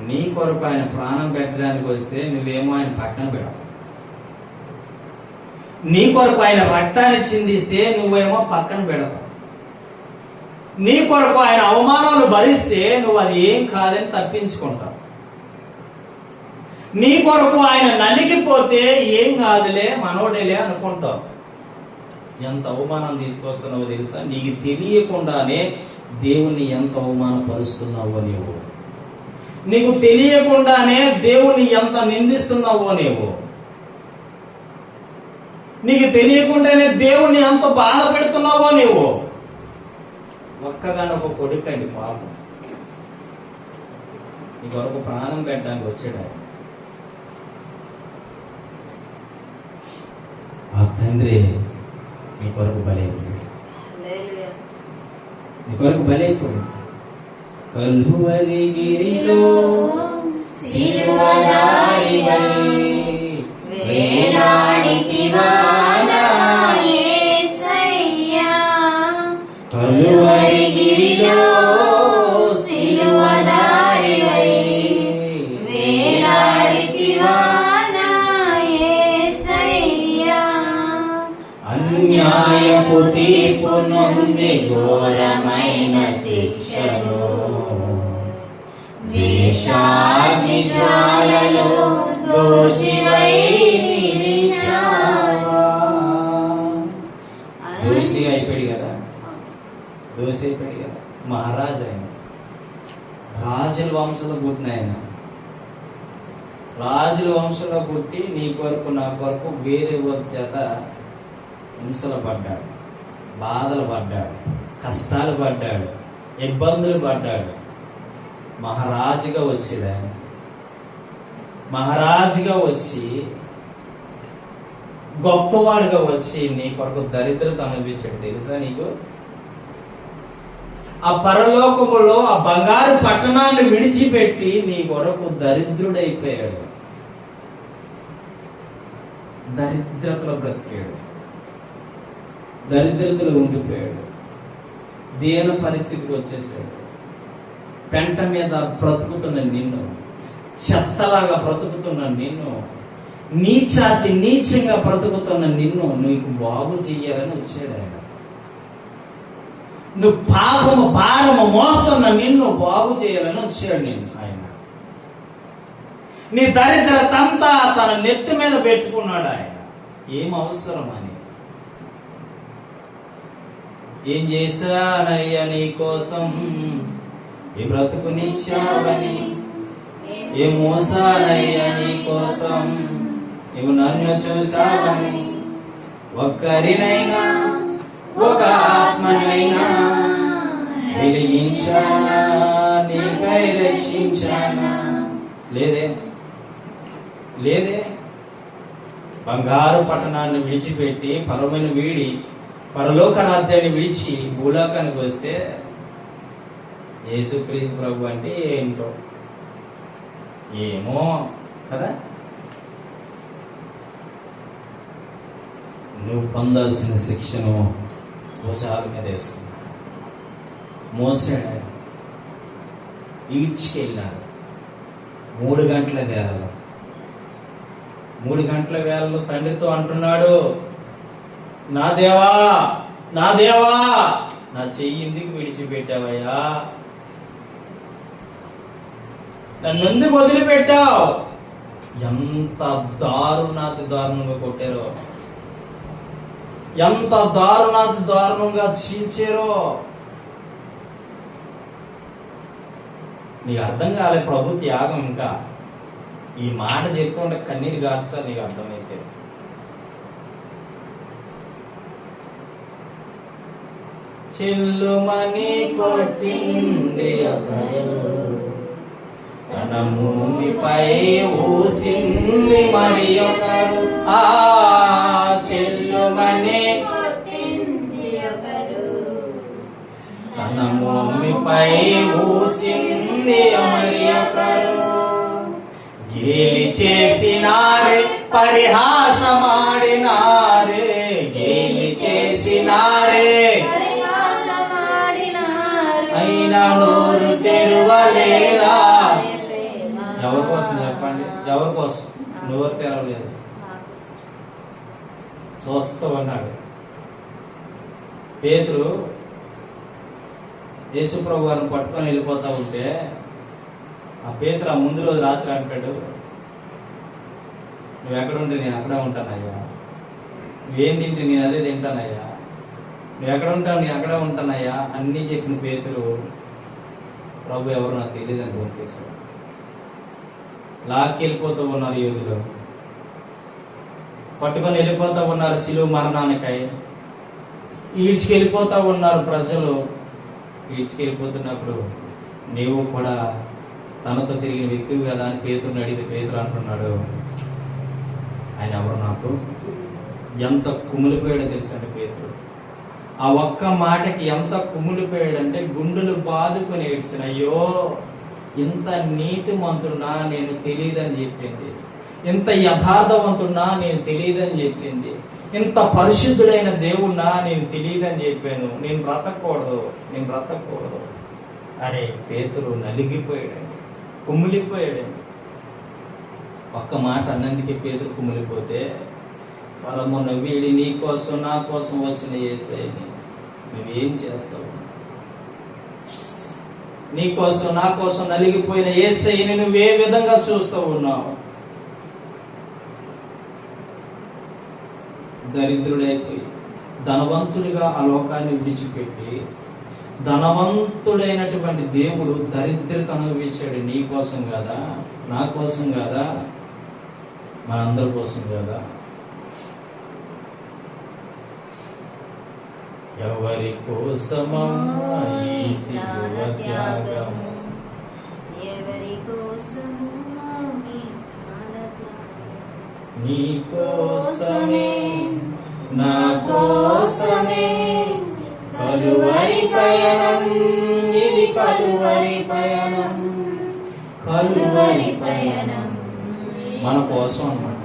నీ కొరకు ఆయన ప్రాణం పెట్టడానికి వస్తే నువ్వేమో ఆయన పక్కన పెడతావు. నీ కొరకు ఆయన రక్తాన్ని చిందిస్తే నువ్వేమో పక్కన పెడతావు. నీ కొరకు ఆయన అవమానాలు భరిస్తే నువ్వు అది ఏం కాదని తప్పించుకుంటావు. నీ కొరకు ఆయన నలిగిపోతే ఏం కాదులే, మనోడేలే అనుకుంటావు. ఎంత అవమానం తీసుకొస్తున్నావో తెలుసా? నీకు తెలియకుండానే దేవుణ్ణి ఎంత అవమానపరుస్తున్నావో నీవు. నీకు తెలియకుండానే దేవుణ్ణి ఎంత నిందిస్తున్నావో నీవు. నీకు తెలియకుండానే దేవుణ్ణి ఎంత బాధ పెడుతున్నావో నీవు. ఒక్కగానొక కొడుకండి పాపం. నీ కొరకు ప్రాణం పెట్టడానికి వచ్చాడు. ఆ తండ్రి నీ కొరకు బలైపోయాడు. నీ కొరకు బలైపోయాడు. కల్వరి గిరిలో కల్వరి గిరిలో తీర్పు నుండి ఘోరమైన శిక్షను వేషాగ్ని జ్వాలలో దోషివై నిలిచావా. దోషి అయిపోయాడు కదా, దోషి అయిపోయాడు కదా, మహారాజు ఆయన, రాజుల వంశంలో పుట్టిన ఆయన, రాజుల వంశంలో పుట్టి నీ కొరకు నా కొరకు వేరే ఊరి చేత హింసలు పడ్డాడు, బాధలు పడ్డాడు, కష్టాలు పడ్డాడు, ఇబ్బందులు పడ్డాడు. మహారాజుగా వచ్చాడు ఆయన, మహారాజుగా వచ్చి గొప్పవాడుగా వచ్చి నీ కొరకు దరిద్రత అనుభవించాడు. తెలుసా నీకు? ఆ పరలోకములో ఆ బంగారు పట్టణాన్ని విడిచిపెట్టి నీ కొరకు దరిద్రుడైపోయాడు, దరిద్రతలో బ్రతికాడు, దరిద్రతలో ఉండిపోయాడు, దీన పరిస్థితికి వచ్చేసాడు. పెంట మీద బ్రతుకుతున్న నిన్ను, చెత్తలాగా బ్రతుకుతున్న నిన్ను, నీచాతి నీచంగా బ్రతుకుతున్న నిన్ను నీకు బాగు చెయ్యాలని వచ్చాడు ఆయన. నువ్వు పాపము భారము మోస్తున్న నిన్ను బాగు చేయాలని వచ్చాడు నిన్ను ఆయన. నీ దరిద్రతంతా తన నెత్తి మీద పెట్టుకున్నాడు ఆయన. ఏం అవసరం అని? ఏం చేశానయ్యా నీ కోసం, ఈ బ్రతుకునిచ్చావని, ఏ మోసానయ్యా నీ కోసం, నువ్వు నన్ను చూసావని, ఒక్కరినైనా ఒక ఆత్మనైనా వెలిగించానా, నీకై రక్షించానా? లేదే, లేదే. బంగారు పట్టణాన్ని విడిచిపెట్టి పరమైన వీడి పరలోక రాజ్యాన్ని విడిచి భూలోకానికి వస్తే యేసుక్రీస్తు ప్రభు అంటే ఏంటో ఏమో కదా. నువ్వు పొందాల్సిన శిక్షను భుజాల మీద వేసుకున్నాడు, మోసాడు, ఈడ్చుకెళ్ళాడు. 3 గంటల వేళలో, 3 గంటల వేళలో తండ్రితో అంటున్నాడు, నా దేవా, నా దేవా, నా చెయ్యి ఎందుకు విడిచిపెట్టావయ్యా, నన్ను ఎందుకు వదిలిపెట్టావు? ఎంత దారుణాతి దారుణంగా కొట్టారో, ఎంత దారుణాతి దారుణంగా చీల్చారో. నీకు అర్థం కాలే ప్రభు త్యాగం. ఇంకా ఈ మాట చెప్తుంటే కన్నీరు గార్చా నీకు అర్థమైతే. చెల్లుమని కొట్టింది ఒకరు, తన భూమిపై ఊసింది మరి ఒకరు. ఆ చెల్లుమని కొట్టింది ఒకరు, తన భూమిపై ఊసింది మరి ఒకరు. గేలి చేసినారే, పరిహాసమాడినారే, గేలి చేసినారే, అయినా నోరు తెరవలేదా? ఎవరి కోసం చెప్పండి, ఎవరి కోసం? నోరు తెరవలేదు, చూస్తూ ఉన్నాడు. పేతురు యేసు ప్రభు వారిని పట్టుకొని వెళ్ళిపోతా ఉంటే ఆ పేతురు ఆ ముందు రోజు రాత్రి అంటాడు, నువ్వు ఎక్కడుంటే నేను అక్కడే ఉంటానయ్యా, నువ్వేం తింటే నేను అదే తింటానయ్యా, నువ్వు ఎక్కడ ఉంటావు నేను అక్కడే ఉంటానయ్యా అన్నీ చెప్పిన పేతురు ప్రభు ఎవరు నాకు తెలియదని కొనికేశాడు. లాక్కెళ్ళిపోతూ ఉన్నారు యోధులు, పట్టుకొని వెళ్ళిపోతూ ఉన్నారు శిలువ మరణానికై, ఈడ్చుకెళ్ళిపోతూ ఉన్నారు ప్రజలు. ఈడ్చుకెళ్ళిపోతున్నప్పుడు నీవు కూడా తనతో తిరిగిన వ్యక్తివి కదా అని పేతురుని అడిగితే పేతురు అంటున్నాడు, ఆయన ఎవరు నాకు? ఎంత కుమిలిపోయాడో తెలుసండి పేతురు. ఆ ఒక్క మాటకి ఎంత కుమిలిపోయాడంటే గుండెలు బాదుకొని ఏడ్చిన, అయ్యో ఇంత నీతిమంతున్నా నేను తెలియదని చెప్పింది, ఇంత యథార్థవంతున్నా నేను తెలియదని చెప్పింది, ఇంత పరిశుద్ధుడైన దేవుణ్ణా నేను తెలియదని చెప్పాను, నేను బ్రతకూడదు అని పేతురు నలిగిపోయాడండి, కుమిలిపోయాడండి. ఒక్క మాట అన్నందుకే పేతురు కుమిలిపోతే పరమున వీడి నీ కోసం నా కోసం వచ్చిన యేసయ్యని నువ్వేం చేస్తావు? నీ కోసం నా కోసం నలిగిపోయిన యేసయ్యని నువ్వే విధంగా చూస్తూ ఉన్నావు? దరిద్రుడైపోయి ధనవంతుడిగా ఆ లోకాన్ని విడిచిపెట్టి ధనవంతుడైనటువంటి దేవుడు దరిద్రత అనుభవించాడు. నీ కోసం కాదా? నా కోసం కాదా? మనందరి కోసం కాదా? ఎవరి కోసమమ్మా ఈ శిలువ త్యాగము? ఎవరి కోసము ఈ ప్రాణత్యాగము? నీ కోసమే నా కోసమే కలువరి పయనం, ఇది కలువరి పయనం, కలువరి పయనం మన కోసం అన్నమాట.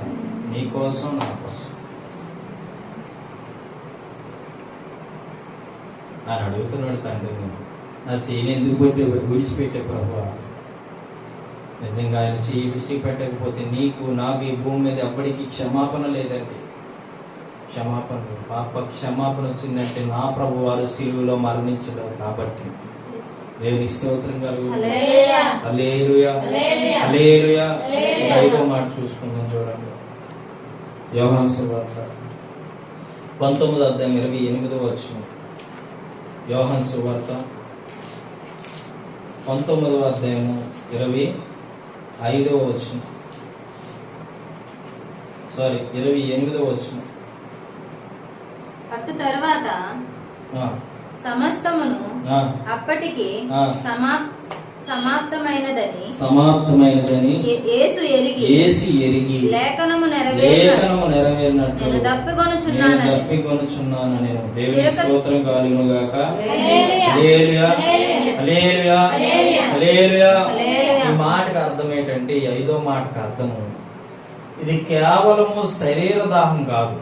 నీ కోసం నా కోసం. ఆయన అడుగుతున్నాడు తండ్రిని, నా చెయ్యిని ఎందుకు విడిచిపెట్టే ప్రభువా? నిజంగా ఆయన చెయ్యి విడిచిపెట్టకపోతే నీకు నాకు ఈ భూమి మీద ఎప్పటికీ క్షమాపణ లేదండి. క్షమాపణ, పాప క్షమాపణ వచ్చిందంటే నా ప్రభు వారు శిలువలో మరణించలేదు కాబట్టి. దేవుని స్తోత్రం కలుగు. హల్లెలూయా, హల్లెలూయా. 5వ మాట చూసుకుందాం, చూడండి. యోహాను సువార్త 19:28. యోహాను సువార్త 19:25. 28. అటు తరువాత సమస్తమును అప్పటికి సమాప్తమైనదని యేసు ఎరిగి లేఖనము నెరవేరినట్లు నేను దప్పికొనుచున్నాను. నేను దేవుని స్తోత్రం కలుగును గాక. హల్లెలూయా, హల్లెలూయా, హల్లెలూయా. ఈ మాటకు అర్థం ఏంటంటే, 5వ మాటకు అర్థము ఇది కేవలము శరీర దాహం కాదు.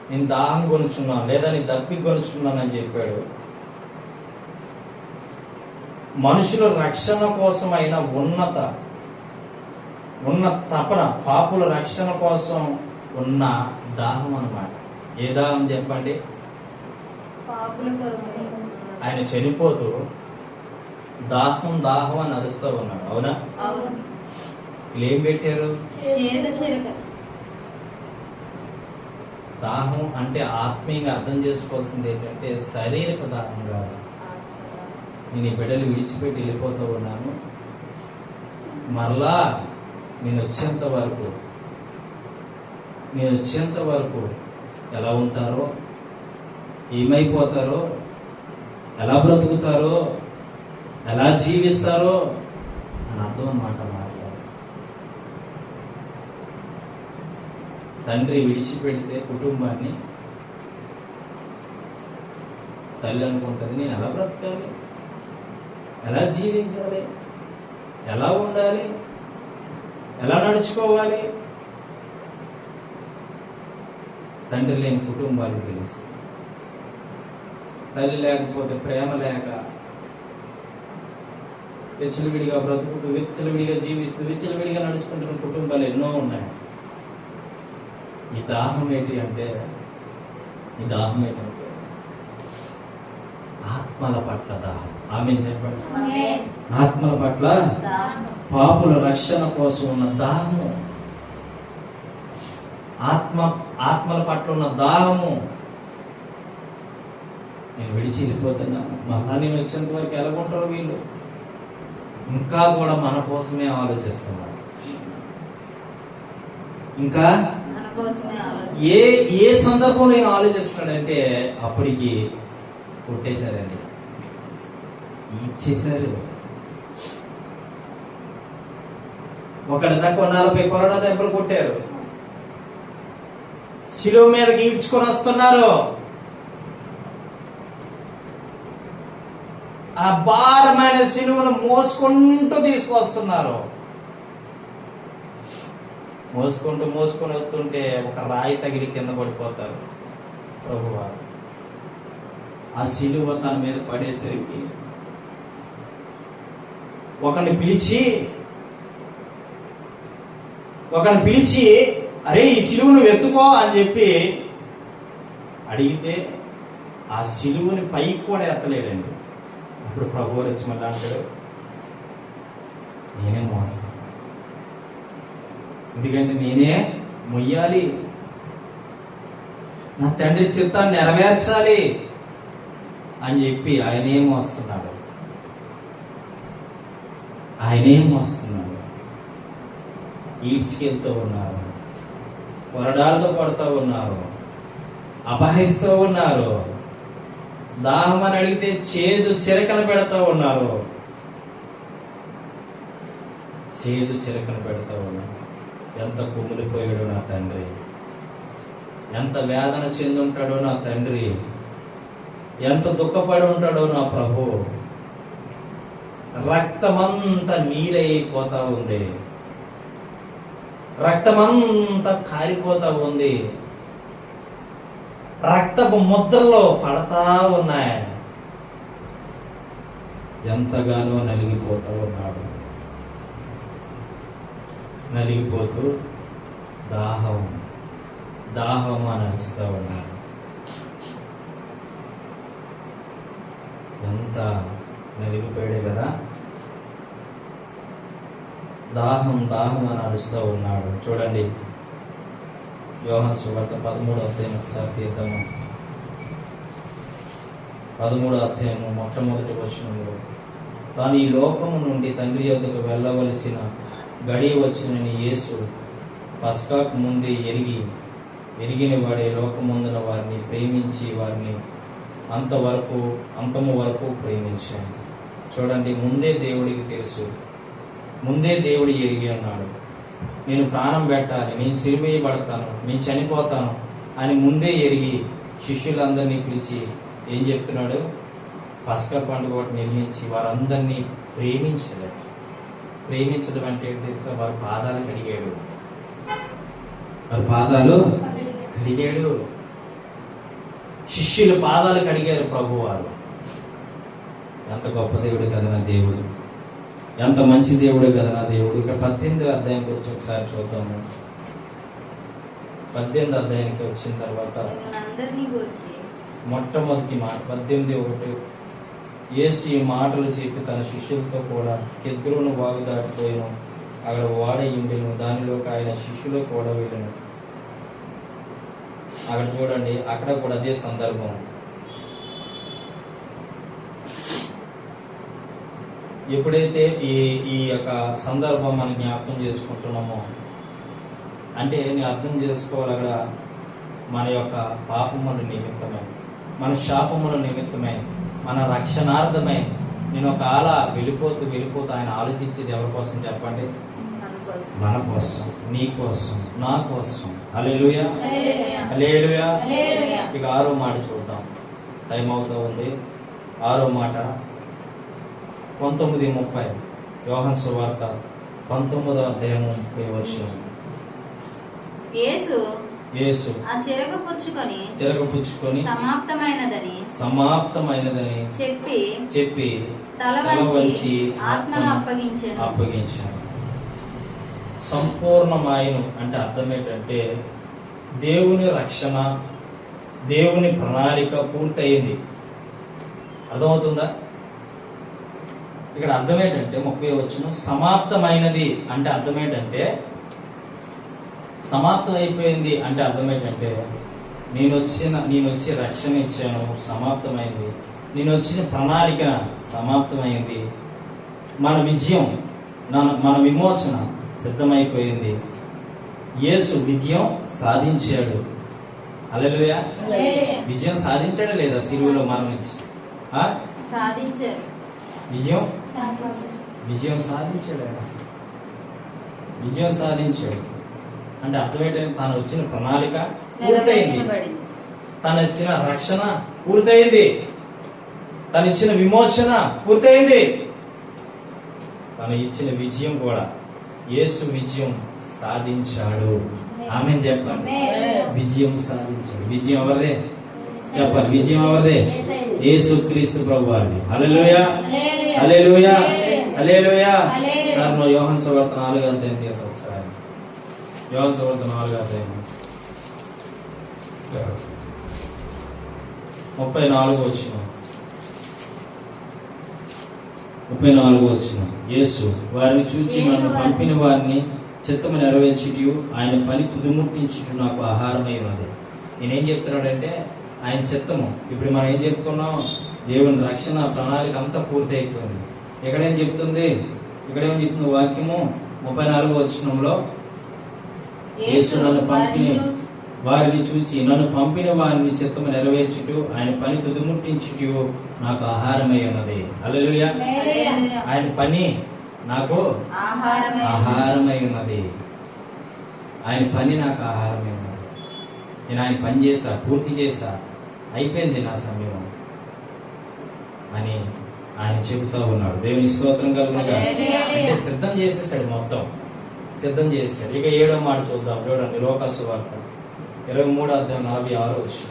నేను దాహం కొనుచున్నాను లేదా నేను దప్పి కొనుచున్నాను అని చెప్పాడు. మనుషుల రక్షణ కోసమైన ఉన్న తపన, పాపుల రక్షణ కోసం ఉన్న దాహం అన్నమాట. ఏ దాహం చెప్పండి? ఆయన చనిపోతూ దాహం దాహం అని అరుస్తూ ఉన్నాడు. అవునా? ఏం పెట్టారు? దాహం అంటే ఆత్మీయంగా అర్థం చేసుకోవాల్సింది ఏంటంటే శారీరక దాహం కాదు. నేను ఈ బిడ్డలు విడిచిపెట్టి వెళ్ళిపోతూ ఉన్నాను, మరలా నేను వచ్చేంత వరకు ఎలా ఉంటారో, ఏమైపోతారో, ఎలా బ్రతుకుతారో, ఎలా జీవిస్తారో అని అర్థం అన్నమాట. తండ్రి విడిచిపెడితే కుటుంబాన్ని తల్లి అనుకుంటుంది, నేను ఎలా బ్రతకాలి, ఎలా జీవించాలి, ఎలా ఉండాలి, ఎలా నడుచుకోవాలి. తండ్రి లేని కుటుంబాలకు తెలుస్తుంది. తల్లి లేకపోతే ప్రేమ లేక విచ్చలవిడిగా బ్రతుకుతూ, విచ్చలవిడిగా జీవిస్తూ, విచ్చలవిడిగా నడుచుకుంటున్న కుటుంబాలు ఎన్నో ఉన్నాయి. ఈ దాహం ఏంటంటే ఆత్మల పట్ల దాహం. ఆమె చెప్పండి. ఆత్మల పట్ల, పాపుల రక్షణ కోసం ఉన్న దాహము, ఆత్మల పట్ల ఉన్న దాహము. నేను విడిచి వెళ్ళిపోతున్నాను, మళ్ళా నేను వచ్చేంత వరకు ఎలాగుంటారో వీళ్ళు. ఇంకా కూడా మన కోసమే ఆలోచిస్తున్నారు. ఇంకా ఏ సందర్భంలో నేను ఆలోచిస్తున్నాడంటే అప్పటికి కొట్టేశారండి, ఇచ్చేశారు. ఒకటి దాకా 40 కొరడా దెబ్బలు కొట్టారు, శిలువ మీదకి ఈడ్చుకొని వస్తున్నారు. ఆ భారమైన శిలువను మోసుకుంటూ తీసుకొస్తున్నారు. మోసుకొని వస్తుంటే ఒక రాయి తగిలి కింద పడిపోతారు ప్రభువారు. ఆ శిలువ తన మీద పడేసరికి ఒకరిని పిలిచి అరే ఈ సిలువను వెతుకో అని చెప్పి అడిగితే ఆ సిలువని పైకి కూడా ఎత్తలేడండి. అప్పుడు ప్రభు వారు వచ్చి మళ్ళీ అంటాడు, నేనే మోస్తాను, ఎందుకంటే నేనే మొయ్యాలి, నా తండ్రి చిత్తాన్ని నెరవేర్చాలి అని చెప్పి ఆయనే మోస్తున్నాడు. ఆయనేం వస్తున్నాడు. ఈడ్చుకెళ్తూ ఉన్నారు, కొరడాలతో పడుతూ ఉన్నారు, అపహరిస్తూ ఉన్నారు, దాహం అని అడిగితే చేదు చిరకన పెడతా ఉన్నారు, చేదు చిరకన పెడతా ఉన్నారు. ఎంత కుమిలిపోయాడో నా తండ్రి, ఎంత వేదన చెంది ఉంటాడో నా తండ్రి, ఎంత దుఃఖపడి ఉంటాడో నా ప్రభు. రక్తమంతా నీరైపోతా ఉంది, రక్తమంతా కారిపోతా ఉంది, రక్తపు ముద్రలో పడతా ఉన్నాయి. ఎంతగానో నలిగిపోతూ ఉన్నాడు. నలిగిపోతూ దాహం దాహం అని అరుస్తూ ఉన్నాడు. ఎంత నలిగిపోయాడే కదా, దాహం దాహం అని అరుస్తూ ఉన్నాడు. చూడండి యోహాను సువార్త 13వ అధ్యాయం ఒకసారి తీద్దాము. 13వ అధ్యాయము మొట్టమొదటి వచనంలో, తాను ఈ లోకము నుండి తండ్రి యొద్దకు వెళ్ళవలసిన గడియ వచ్చినని యేసు పస్కాకు ముందే ఎరిగిన వాడే లోకముందున వారిని ప్రేమించి వారిని అంతము వరకు ప్రేమించాను. చూడండి, ముందే దేవుడికి తెలుసు, ముందే దేవుడు ఎరిగి అన్నాడు, నేను ప్రాణం పెట్టాలి, నేను సిలువేయబడతాను, నేను చనిపోతాను అని ముందే ఎరిగి శిష్యులందరినీ పిలిచి ఏం చెప్తున్నాడు? పస్కా పండుగ ఒకటి నిర్మించి వారందరినీ ప్రేమించలేదు. ప్రేమించడం అంటే తెలుసా? వారి పాదాలు కడిగాడు, వారి పాదాలు కడిగాడు. శిష్యులు పాదాలు కడిగారు ప్రభు వారు. ఎంత గొప్ప దేవుడు కదా నా దేవుడు, ఎంత మంచి దేవుడు కదా నా దేవుడు. ఇక 18వ అధ్యాయం గురించి ఒకసారి చూద్దాము. 18వ అధ్యాయానికి వచ్చిన తర్వాత మొట్టమొదటి మాట 18:1, యేసు ఈ మాటలు చెప్పి తన శిష్యులతో కూడా కెద్రోను వాగు దాటిపోయాను, అక్కడ వాడ ఇండెను, దానిలోకి ఆయన శిష్యులు కూడా వెళ్ళను. అక్కడ చూడండి, అక్కడ కూడా అదే సందర్భం. ఎప్పుడైతే ఈ యొక్క సందర్భం మనం జ్ఞాపకం చేసుకుంటున్నామో, అంటే నేను అర్థం చేసుకోవాలి, అక్కడ మన యొక్క పాపముల నిమిత్తమై, మన శాపముల నిమిత్తమై, మన రక్షణార్థమై నేను ఒక వెళ్ళిపోతూ ఆయన ఆలోచించేది ఎవరి కోసం చెప్పండి? మన కోసం, నీ కోసం, నా కోసం. హల్లెలూయా, హల్లెలూయా. ఇక 6వ మాట చూద్దాం, టైం అవుతూ ఉంది. 6వ మాట 19:30, యోహాను సువార్త 19వ అధ్యాయం 30వ వచనం. యేసు ఆ చిరక పుచ్చుకొని సమాప్తమైనదని చెప్పి తల వంచి ఆత్మను అప్పగించాను. సంపూర్ణమైన అంటే అర్థం ఏంటంటే దేవుని రక్షణ, దేవుని ప్రణాళిక పూర్తయింది. అర్థమవుతుందా? ఇక్కడ అర్థం ఏంటంటే 30వ వచనం, సమాప్తమైనది అంటే అర్థం ఏంటంటే, సమాప్తం అయిపోయింది అంటే అర్థం ఏంటంటే, నేను వచ్చి రక్షణ ఇచ్చాను, సమాప్తమైంది. నేను వచ్చిన ప్రణాళిక సమాప్తమైంది. మన విజయం, మన విమోచన సిద్ధమైపోయింది. యేసు విజయం సాధించాడు. హల్లెలూయా. విజయం సాధించాడా లేదా? సిలువలో మరణించి విజయం సాధించాడు. విజయం సాధించాడు అంటే అర్థం ఏంటంటే, తను వచ్చిన ప్రణాళిక పూర్తయింది, తను ఇచ్చిన రక్షణ పూర్తయింది, తను ఇచ్చిన విమోచన పూర్తయింది, తను ఇచ్చిన విజయం కూడా. యేసు విజయం సాధించాడు. ఆమేన్ చెప్పండి. విజయం సాధించాడు. విజయం ఎవరిదే చెప్పండి? విజయం ఎవరిదే? యేసుక్రీస్తు ప్రభు వారిది. హల్లెలూయా, హల్లెలూయా, హల్లెలూయా. యోహాను సువార్త 4వ అధ్యాయం ఒకసారి, యోహాను సువార్త 4వ అధ్యాయం 34వ వచనం. 34వ వచనం. యేసు వారిని చూచి నన్ను పంపిన వారిని చిత్తము నెరవేర్చుటయు ఆయన పని తుదిముట్టించుట నాకు ఆహారమై ఉన్నది. నేనేం చెప్తున్నాడంటే ఆయన చిత్తము. ఇప్పుడు మనం ఏం చెప్పుకున్నాం? దేవుని రక్షణ ప్రణాళిక అంతా పూర్తి అయిపోయింది. ఇక్కడేం చెప్తుంది? ఇక్కడేం చెప్తుంది వాక్యము? 34వ వచనంలో యేసు నన్ను పంపిన వారిని చూచి నన్ను పంపిన వారిని చిత్తము నెరవేర్చుటూ ఆయన పని తుదిముట్టించుటూ నాకు ఆహారమై ఉన్నది. హల్లెలూయా. ఆయన పని నాకు ఆహారమై ఉన్నది. ఆయన పని నాకు ఆహారమై ఉన్నది. నేను ఆయన పని చేశా, పూర్తి చేశా, అయిపోయింది నా సమయం అని ఆయన చెబుతా ఉన్నాడు. దేవుని స్తోత్రం కలుగునుగా. అంటే సిద్ధం చేసేసాడు, మొత్తం సిద్ధం చేసేసాడు. ఇక 7వ మాట చూద్దాం. చూడండి, లూకా సువార్త 23వ అధ్యాయం 46వ వచనం.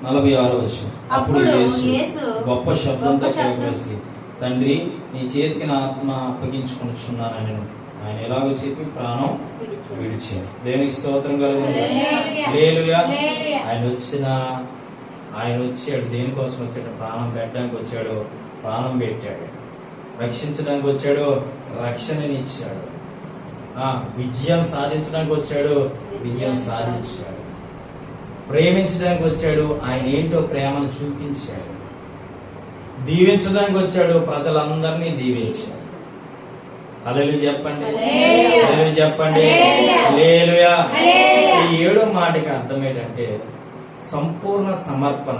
46వ వచనం. అప్పుడు యేసు గొప్ప శబ్దంతో కేకవేసి, తండ్రి నీ చేతికి నా ఆత్మ అప్పగించుకొనుచున్నానని ఆయన ఎలాగో చెప్పి ప్రాణం విడిచాడు. దేవునికి స్తోత్రం కలుగునుగా. హల్లెలూయా. ఆయన వచ్చాడు. దేనికోసం వచ్చాడు? ప్రాణం పెట్టడానికి వచ్చాడు, ప్రాణం పెట్టాడు. రక్షించడానికి వచ్చాడు, రక్షణనిచ్చాడు. విజయం సాధించడానికి వచ్చాడు, విజయం సాధించాడు. ప్రేమించడానికి వచ్చాడు, ఆయన ఏంటో ప్రేమను చూపించాడు. దీవించడానికి వచ్చాడు, ప్రజలందరినీ దీవించాడు. హల్లెలూయా చెప్పండి, హల్లెలూయా చెప్పండి, హల్లెలూయా. ఈ 7వ మాటకి అర్థం ఏంటంటే సంపూర్ణ సమర్పణ,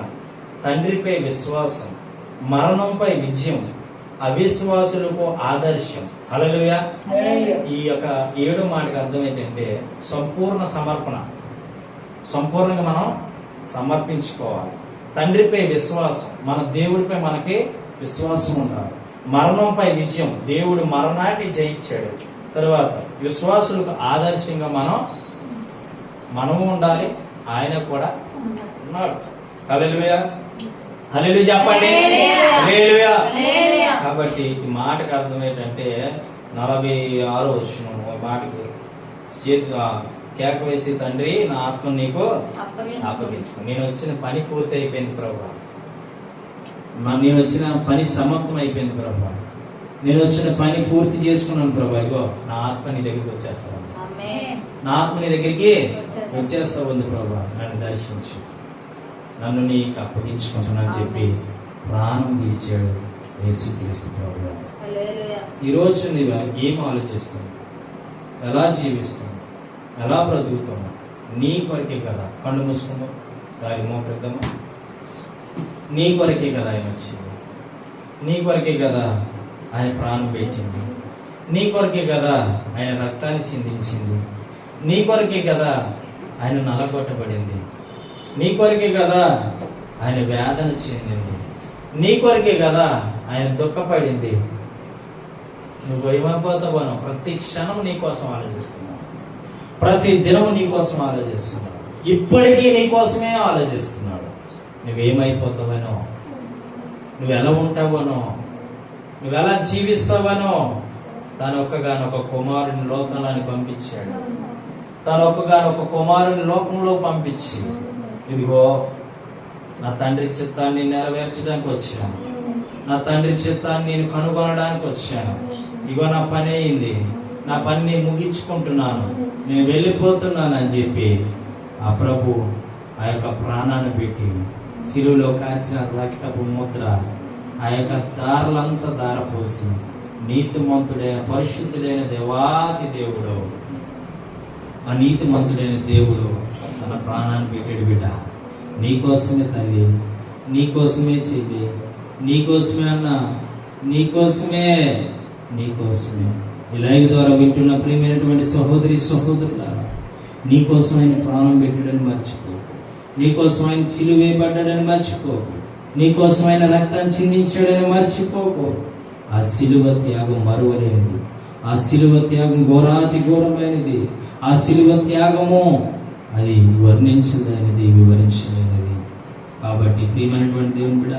తండ్రిపై విశ్వాసం, మరణంపై విజయం, అవిశ్వాసులకు ఆదర్శం. హల్లెలూయా. ఈ యొక్క 7వ మాటకి అర్థం ఏంటంటే సంపూర్ణ సమర్పణ. సంపూర్ణంగా మనం సమర్పించుకోవాలి. తండ్రిపై విశ్వాసం, మన దేవుడిపై మనకి విశ్వాసం ఉండాలి. మరణంపై విజయం, దేవుడు మరణాన్ని జయించాడు. తర్వాత విశ్వాసులకు ఆదర్శంగా మనము ఉండాలి, ఆయన కూడా ఉన్నాడు. హల్లెలూయా, హల్లెలూయా చెప్పండి, హల్లెలూయా. కాబట్టి ఈ మాటకు అర్థం ఏంటంటే 46వ వచనం మాటకి చేతిగా కేక వేసి, తండ్రి నా ఆత్మ నీకు అప్పగించుకో. నేను వచ్చిన పని పూర్తి అయిపోయింది ప్రభువా, నేను వచ్చిన పని సమాప్తం అయిపోయింది ప్రభువా, నేను వచ్చిన పని పూర్తి చేసుకున్నాను ప్రభువా. ఇగో నా ఆత్మ నీ దగ్గరికి వచ్చేస్తా ఉంది, నా ఆత్మ నీ దగ్గరికి వచ్చేస్తా ఉంది ప్రభువా, నన్ను దర్శించు, నన్ను నీకు అప్పగించుకుంటున్నాను చెప్పి ప్రాణం విడిచాడు యేసుక్రీస్తు ప్రభువా. ఈరోజు నీవు ఏం ఆలోచిస్తుంది? ఎలా జీవిస్తుంది? ఎలా బ్రతుకుతాము? నీ కొరకే కదా. కళ్ళు మూసుకుందాం, సారి మోకరిద్దామా. నీ కొరకే కదా ఆయన వచ్చింది, నీ కొరకే కదా ఆయన ప్రాణం పెట్టింది, నీ కొరకే కదా ఆయన రక్తాన్ని చిందించింది, నీ కొరకే కదా ఆయన నలగొట్టబడింది, నీ కొరకే కదా ఆయన వేదన చెందింది, నీ కొరకే కదా ఆయన దుఃఖపడింది. నువ్వు ఏమైపోతావనో ప్రతి క్షణం నీ కోసం ఆలోచిస్తున్నావు, ప్రతి దినం నీ కోసం ఆలోచిస్తున్నాడు. ఇప్పటికీ నీ కోసమే ఆలోచిస్తున్నాడు. నువ్వేమైపోతావనో, నువ్వు ఎలా ఉంటావనో, నువ్వు ఎలా జీవిస్తావనో. తన ఒక్కగానొక కుమారుని లోకంలోని పంపించాడు. తన ఒక్కగానొక కుమారుని లోకంలో పంపించి, ఇదిగో నా తండ్రి చిత్తాన్ని నెరవేర్చడానికి వచ్చాను, నా తండ్రి చిత్తాన్ని నేను కనుగొనడానికి వచ్చాను, ఇగో నా పని అయింది, నా పని ముగించుకుంటున్నాను, నేను వెళ్ళిపోతున్నాను అని చెప్పి ఆ ప్రభు ఆ యొక్క ప్రాణాన్ని పెట్టి శిలువలో కాచిన రక్తపు ముద్ర ఆ యొక్క దారులంతా దారపోసి నీతిమంతుడైన పరిశుద్ధుడైన దేవాది దేవుడు, ఆ నీతిమంతుడైన దేవుడు తన ప్రాణాన్ని పెట్టాడు. బిడ్డ నీకోసమే తల్లి, నీకోసమే చెల్లి, నీకోసమే అన్న, నీకోసమే, నీకోసమే. ఈ లైవ్ ద్వారా వింటున్న ప్రియమైనటువంటి సహోదరి సహోదరులారా, నీకోసం ఆయన ప్రాణం పెట్టాడని మర్చిపో, నీకోసం ఆయన చిలువేయబడ్డాడని మర్చిపోకు, నీకోసం ఆయన రక్తాన్ని చిందించాడని మర్చిపోకు. ఆ శిలువ త్యాగం మరువలేనిది, ఆ శిలువ త్యాగం ఘోరాతి ఘోరమైనది, ఆ శిలువ త్యాగము అది వర్ణించలేనిది, వివరించలేనిది. కాబట్టి ప్రియమైనటువంటి దేవుని బిడ్డ,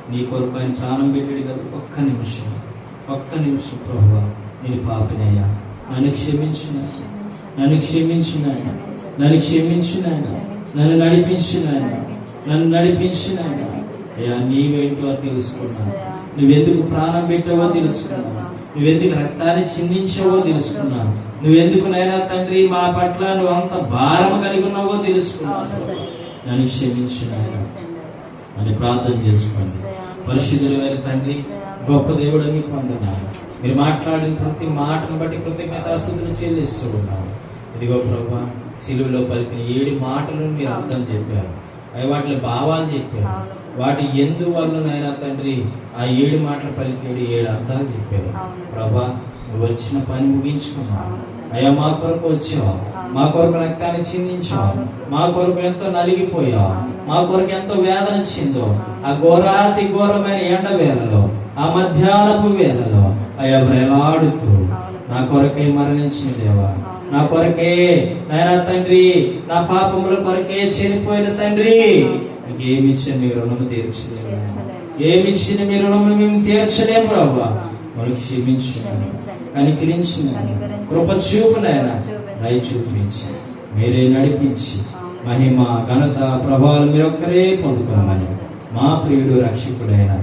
నీ కొరకు ఆయన ప్రాణం పెట్టాడు కదా. ఒక్క నిమిషం ప్రభువా, నేను పాపినయ్యా, నన్ను క్షమించిన, నన్ను నడిపించిన అయ్యా, నీవేంటో తెలుసుకున్నాను. నువ్వెందుకు ప్రాణం పెట్టావో తెలుసుకున్నాను. నువ్వెందుకు రక్తాన్ని చిందించావో తెలుసుకున్నాను. నువ్వెందుకు నైనా తండ్రి మా పట్ల నువ్వు అంత భారం కలిగి ఉన్నావో తెలుసుకున్నాను. నన్ను క్షమించిన అని ప్రార్థన చేసుకోండి. పరిశుద్ధులైన తండ్రి, గొప్ప దేవుడు మీకు వందనాలు. మీరు మాట్లాడిన ప్రతి మాటను బట్టి కృతజ్ఞతాస్తుతులు చెల్లిస్తూ ఉన్నారు. ఇదిగో ప్రభువా, సిలువలో పలికిన 7 మాటలను మీరు అర్థం చెప్పారు. అవి వాటి భావాలు చెప్పారు. వాటి ఎందువల్లనైనా తండ్రి ఆ 7 మాటలు పలికేడు 7 అర్థాలు చెప్పారు. ప్రభా, నువ్వు వచ్చిన పని ముగించుకున్నావు అయ్యా. మా కొరకు వచ్చావు, మా కొరకు రక్తాన్ని చిందించావు, మా కొరకు ఎంతో నలిగిపోయావు, మా కొరకు ఎంతో వేదన చెందో ఆ ఘోరాతి ఘోరమైన ఎండ వేళలో, ఆ మధ్యాహ్నపు వేళలో అయ్యా వేలాడుతూ నా కొరకై మరణించిన దేవా, నా కొరకే నాయనా తండ్రి, నా పాపముల కొరకే చనిపోయిన తండ్రి, మీకు ఏమిచ్చిన మీ రుణము తీర్చలేము, ఏమిచ్చిన మీ రుణము మేము తీర్చలేము. ప్రభా, మనకు క్షమించిన, కనికరించిన, కృప చూపునైనా దయ చూపించి మీరే నడిపించి మహిమ ఘనత ప్రభావాలు మీరొక్కరే పొందుకోమని మా ప్రియుడు రక్షకుడైన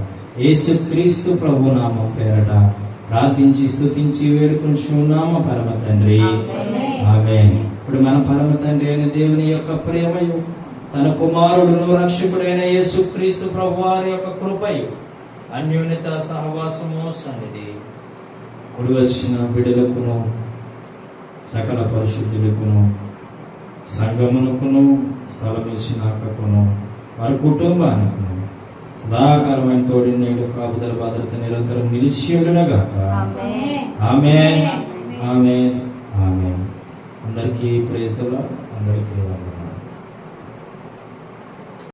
యేసుక్రీస్తు ప్రభు నామం పేరట ప్రార్థించి స్తుతించి వేడుకొంచున్నాము పరమ తండ్రి, ఆమేన్. ఇప్పుడు మన పరమ తండ్రి అయిన దేవుని యొక్క ప్రేమయు, తన కుమారుడును రక్షకుడైన యేసుక్రీస్తు ప్రభు వారి యొక్క కృపయు, అన్యోన్యత సహవాసము సన్నిధి కుడి వచ్చిన బిడ్డలకును, సకల పరిశుద్ధులకును, సంగమునకును, స్థలమిచ్చినాకకును, వారి కుటుంబానికును సదాకాలమైన తోడి నేడు కాపుదల భద్రత నిరంతరం నిలిచి ఉండునుగాక. ఆమేన్, ఆమేన్, ఆమేన్. అందరికీ ప్రైజ్ ది లార్డ్. అందరికీ వందనాలు.